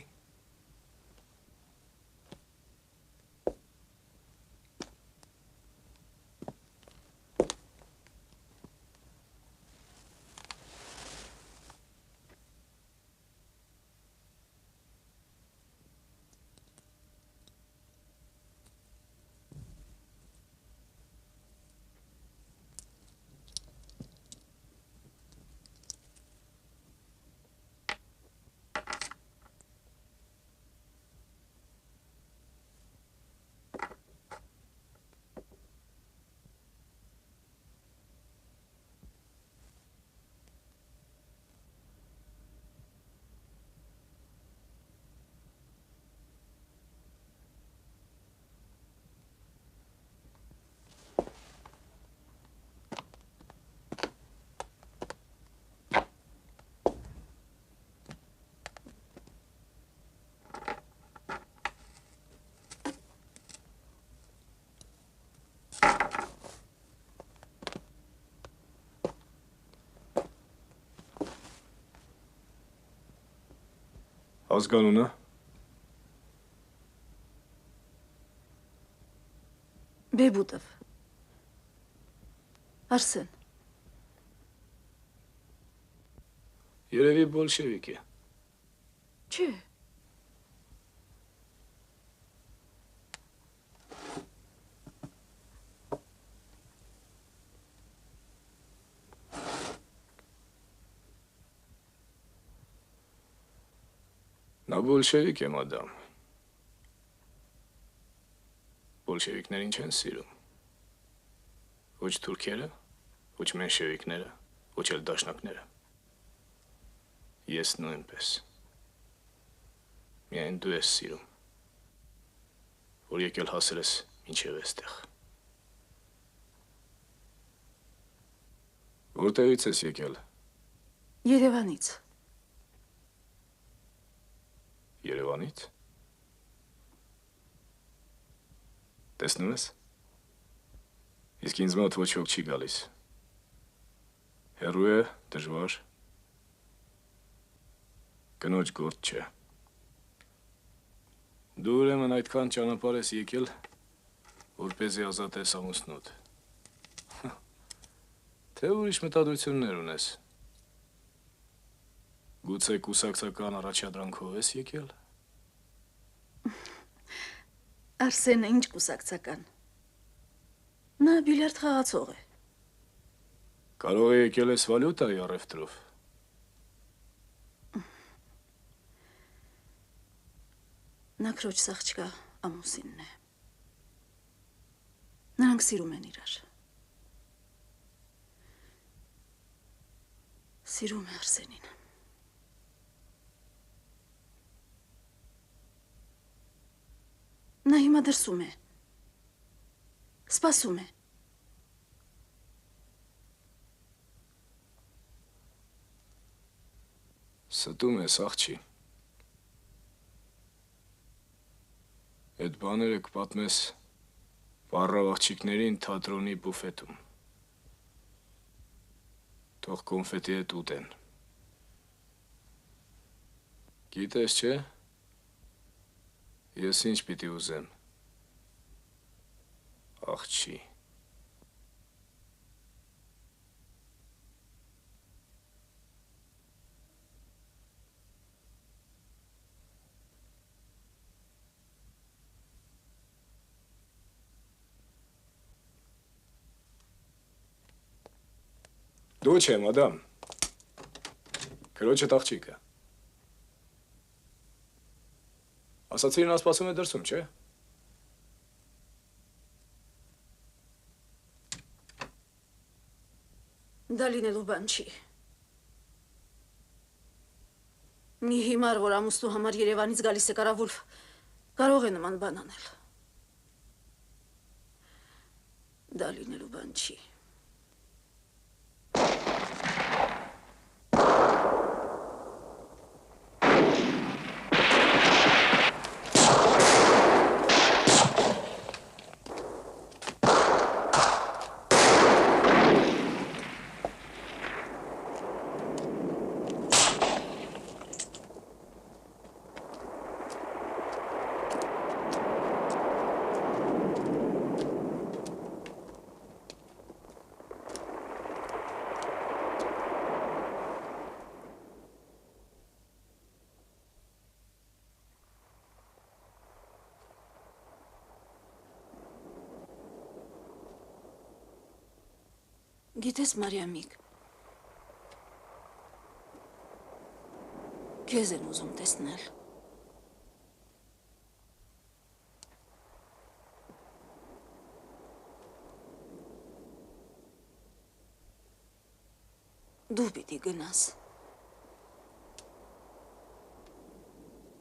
Ազգանունը։ Բեբուտով։ Արսեն։ Երևի բոլշևիկ է։ Չէ։ Նա բոլշևիկ է, մադամ։ Բոլշևիկներին չեն սիրում։ Ոչ թուրքերը, ոչ մենշևիկները, ոչ էլ դաշնակները։ Ես նույնպես։ Միայն դու ես սիրում, որ եկել հասել ես մինչև այստեղ։ Որտեղից ես եկել։ Երևանից։ Երևանից։ Տեսնում ես։ Իսկ ինձ մոտ ոչ ոք չի գալիս։ Հեռու է, դժվար։ Կնոջ գործ չէ։ Դու ուրեմն այդքան ճանապարհ ես եկել, որպեսզի ազատես ամուսնուդ։ Թե ուրիշ մտադրություններ ունես։ Գուցե կուսակցական առաջադրանքով ես եկել։ Արսենը ինչ կուսակցական։ Նա բիլիարդ խաղացող է։ Կարող է եկել ես վալյուտայի առևտրով։ Նա քրոջ սաղճկա ամուսինն է։ Նրանք սիրում են իրար։ Սիրում է Արսենին։ Նա հիմա դրսում է։ Սպասում է։ Ստում ես, աղջի։ Այդ բաները կպատմես վառավ աղջիկներին թատրոնի բուֆետում։ Թող կոնֆետի հետ ուտեն։ Գիտես, չէ՞։ Ես ինչ պիտի ուզեմ։ Աղջի։ Դու չէ, մադամ։ Քրոջդ աղջիկը։ Ասացիր նա սպասում է դրսում, չէ՞։ Դա լինելու բան չի։ Մի հիմար, որ ամուսնու համար Երևանից գալիս է կարավուլ, կարող է նման բան անել։ Դա լինելու բան չի։ Գիտես, Մարիամիկ, քեզ եմ ուզում տեսնել։ Դու պիտի գնաս։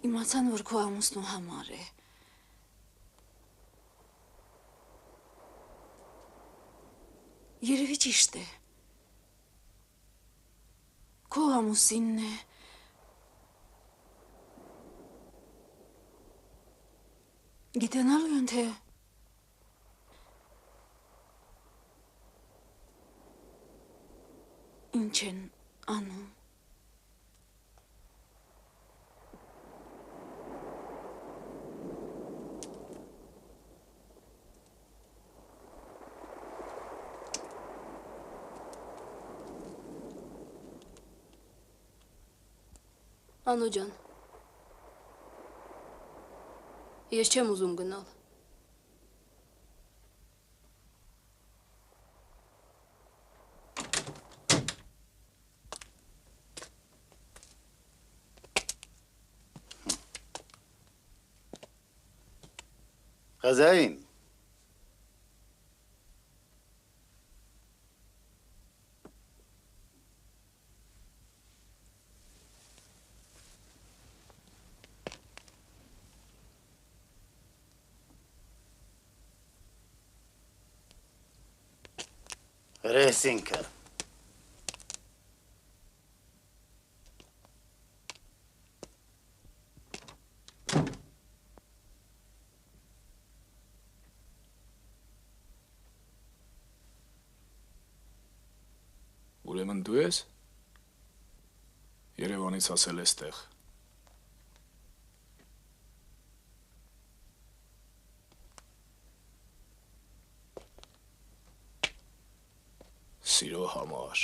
Իմացան, որ քո ամուսնու համար է։ Երևի ճիշտ է։ Քո ամուսինն է։ Գիտենալու են, թե ինչ են անում։ Անո ջան, ես չեմ ուզում գնալ։ Խազային, Ռեսինքը։ Ուրեմն դու ես։ Երևանից ասել էստեղ։ Սիրո համար։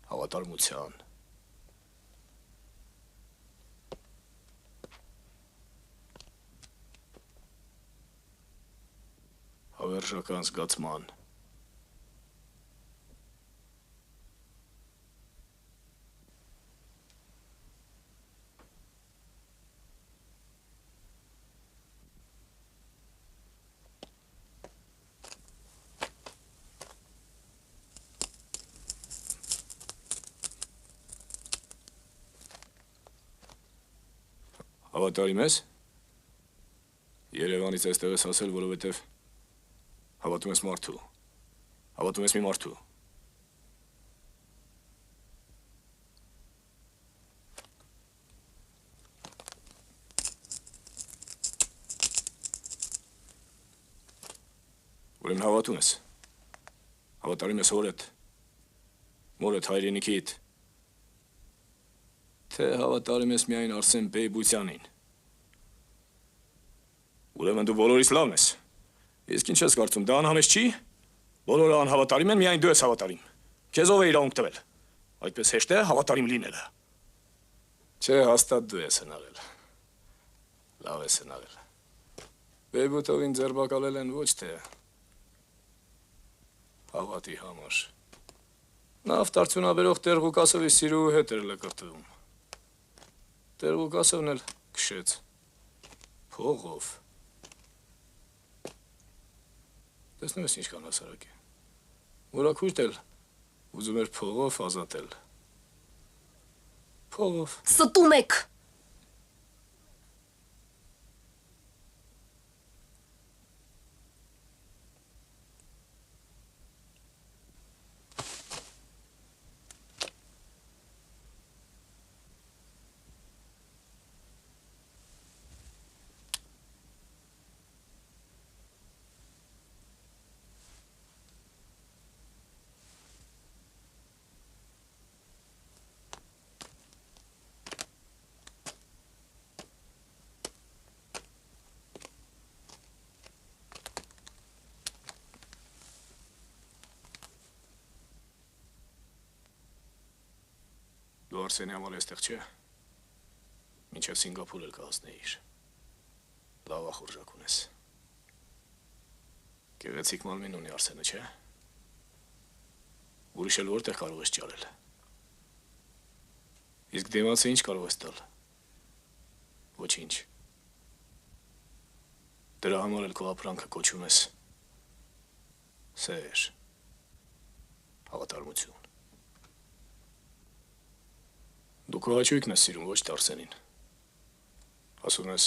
Հավատարմության։ Հավերժական զգացման։ Հավատարիմ ես։ Երևանից այստեղ ես ասել, որովհետև հավատում ես մարդու։ Հավատում ես մի մարդու։ Ուրեմն հավատում ես։ Հավատարիմ ես հորդ, մորդ հայրենիքիդ։ Թե հավատարիմ ես միայն Արսեն Բեյբությանին։ Ուրեմն դու բոլորից լավն ես։ Իսկ ինչ ես կարծում, դա անհամես չի։ Բոլորը անհավատարիմ են, միայն դու ես հավատարիմ։ Քեզ ով է իրավունք տվել։ Այդպես հեշտ է հավատարիմ լինելը։ Չէ, հաստատ դու ես հնարել։ Լավ ես հնարել։ Բեյբութովին ձերբակալել են ոչ թե հավատի համար։ Նավթ արդյունաբերող Տեր Ղուկասովի սիրուհու հետ էր լկրտվում։ Տեր Ղուկասովն էլ քշեց փողով։ Տեսնում ես ինչքան հասարակ է։ Որակույրտ էլ ուզում էր փողով ազատել։ Փողով։ Ստում եք։ Դու Արսենի համար այստեղ չէ։ Մինչև Սինգապուր էլ կհասնեիր։ Լավ ախորժակ ունես։ Գեղեցիկ մարմին ունի Արսենը, չէ՞։ Ուրիշ էլ որտեղ կարող ես ճարել։ Իսկ դիմացը ինչ կարող ես տալ։ Ոչինչ։ Դրա համար էլ քո ապրանքը կոչում ես սեր, հավատարմություն։ Դու քո հաճույքն ես սիրում, ոչ թե Արսենին։ Ասում ես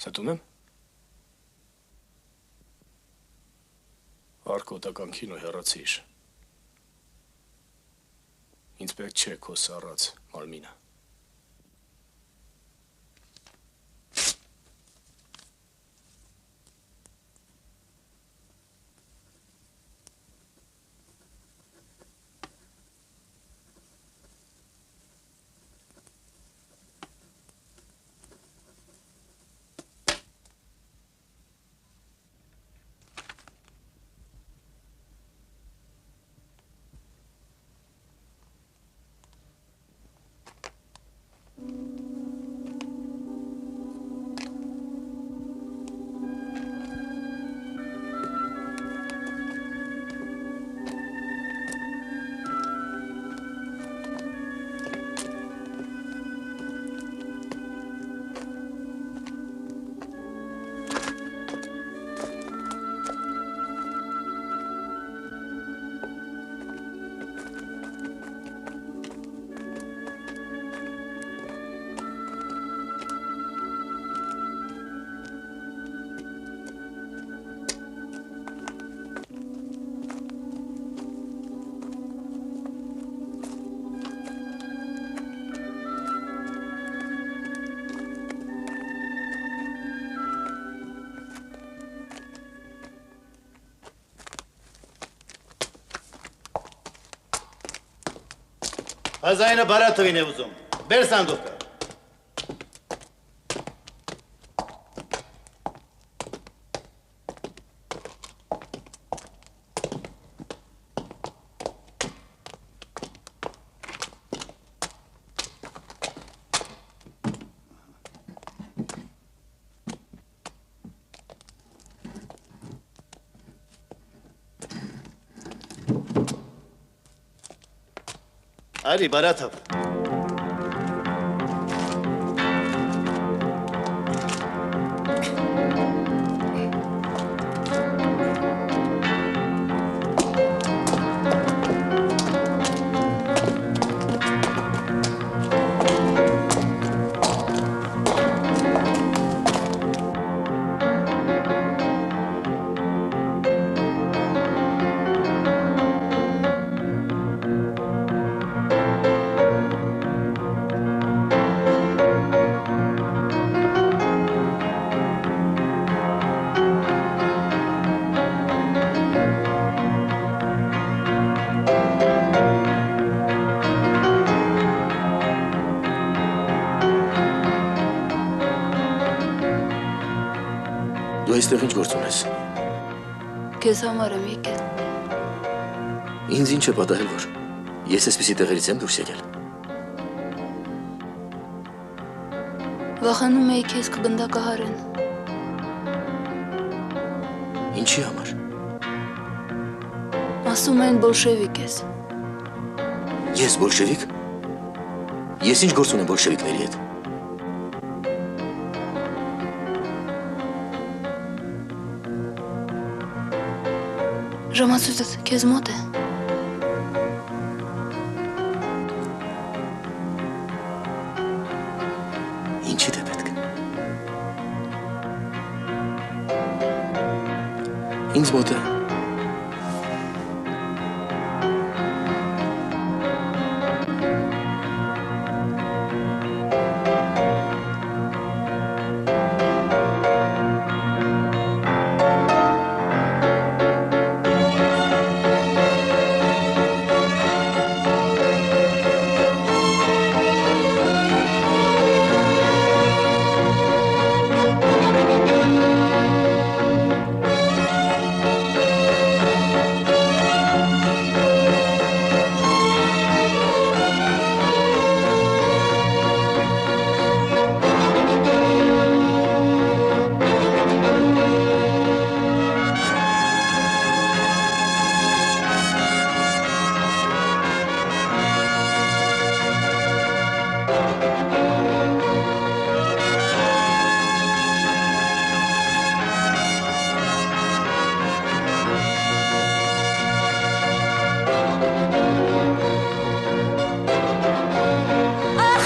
ստում եմ։ Արկոտական կինո հեռացիր։ Ինձ պետք չէ քո սառած մարմինը։ Հազայինը բարաթվին է ուզում, բեր սանդուղկը։ Արի, բարաթավ։ Այստեղ ինչ գործ ունես։ Քեզ համար եմ եկել։ Ինձ ինչ է պատահել, որ ես այսպիսի տեղերից եմ դուրս եկել։ Վախենում էի քեզ կգնդակահարեն։ Ինչի համար։ Ասում են բոլշևիկ ես։ Ես բոլշևիկ։ Ես ինչ գործ ունեմ բոլշևիկների հետ։ Ժամացույցդ քեզ մոտ է։ Ինչի՞դ է պետք։ Ինձ մոտ է։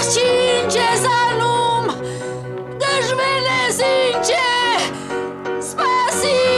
Աղջի ինչ ես անում, դժվել ես ինչ է, սպասիր։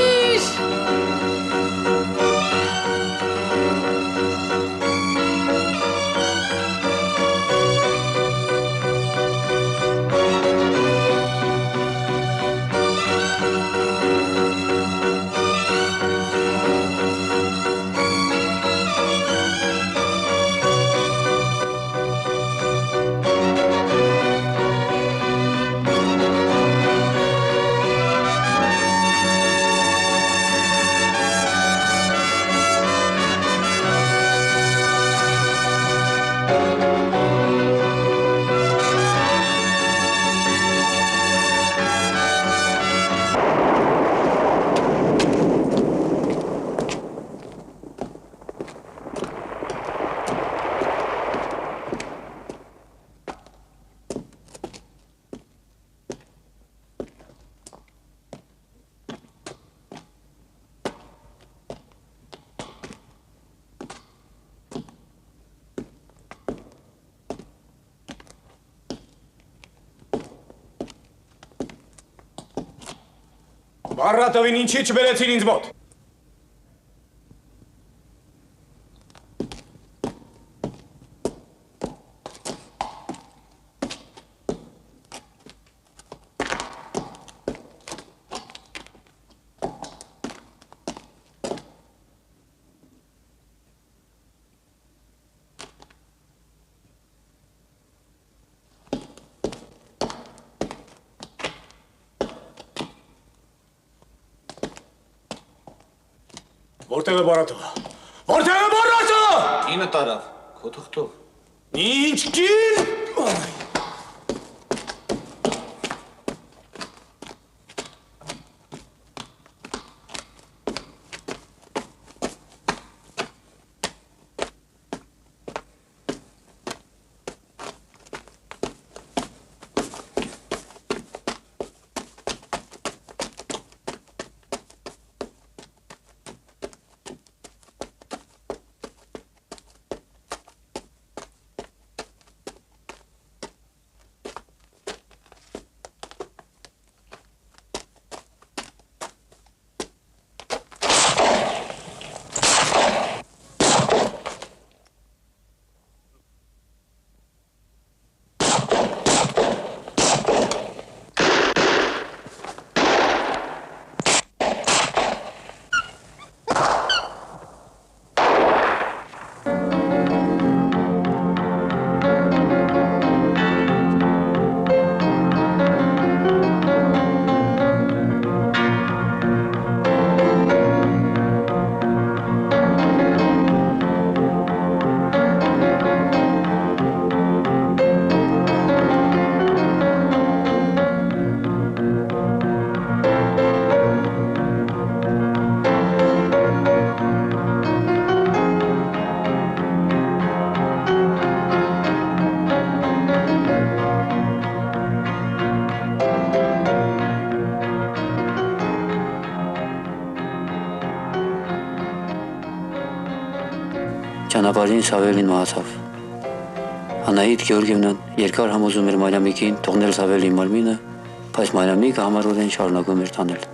Բառատովին ինչի չբերեցին ինձ մոտ։ Որտեղ է Բառատովը։ Որտեղ է Բառատովը։ Կինը տարավ, քո թղթով։ Ինչ կին։ Ճանապարհին Սավելին մահացավ։ Անահիտ Գեորգիևնան երկար համոզում էր Մարիամիկին թողնել Սավելի մարմինը, բայց Մարիամիկը համառորեն շարունակում էր տանել։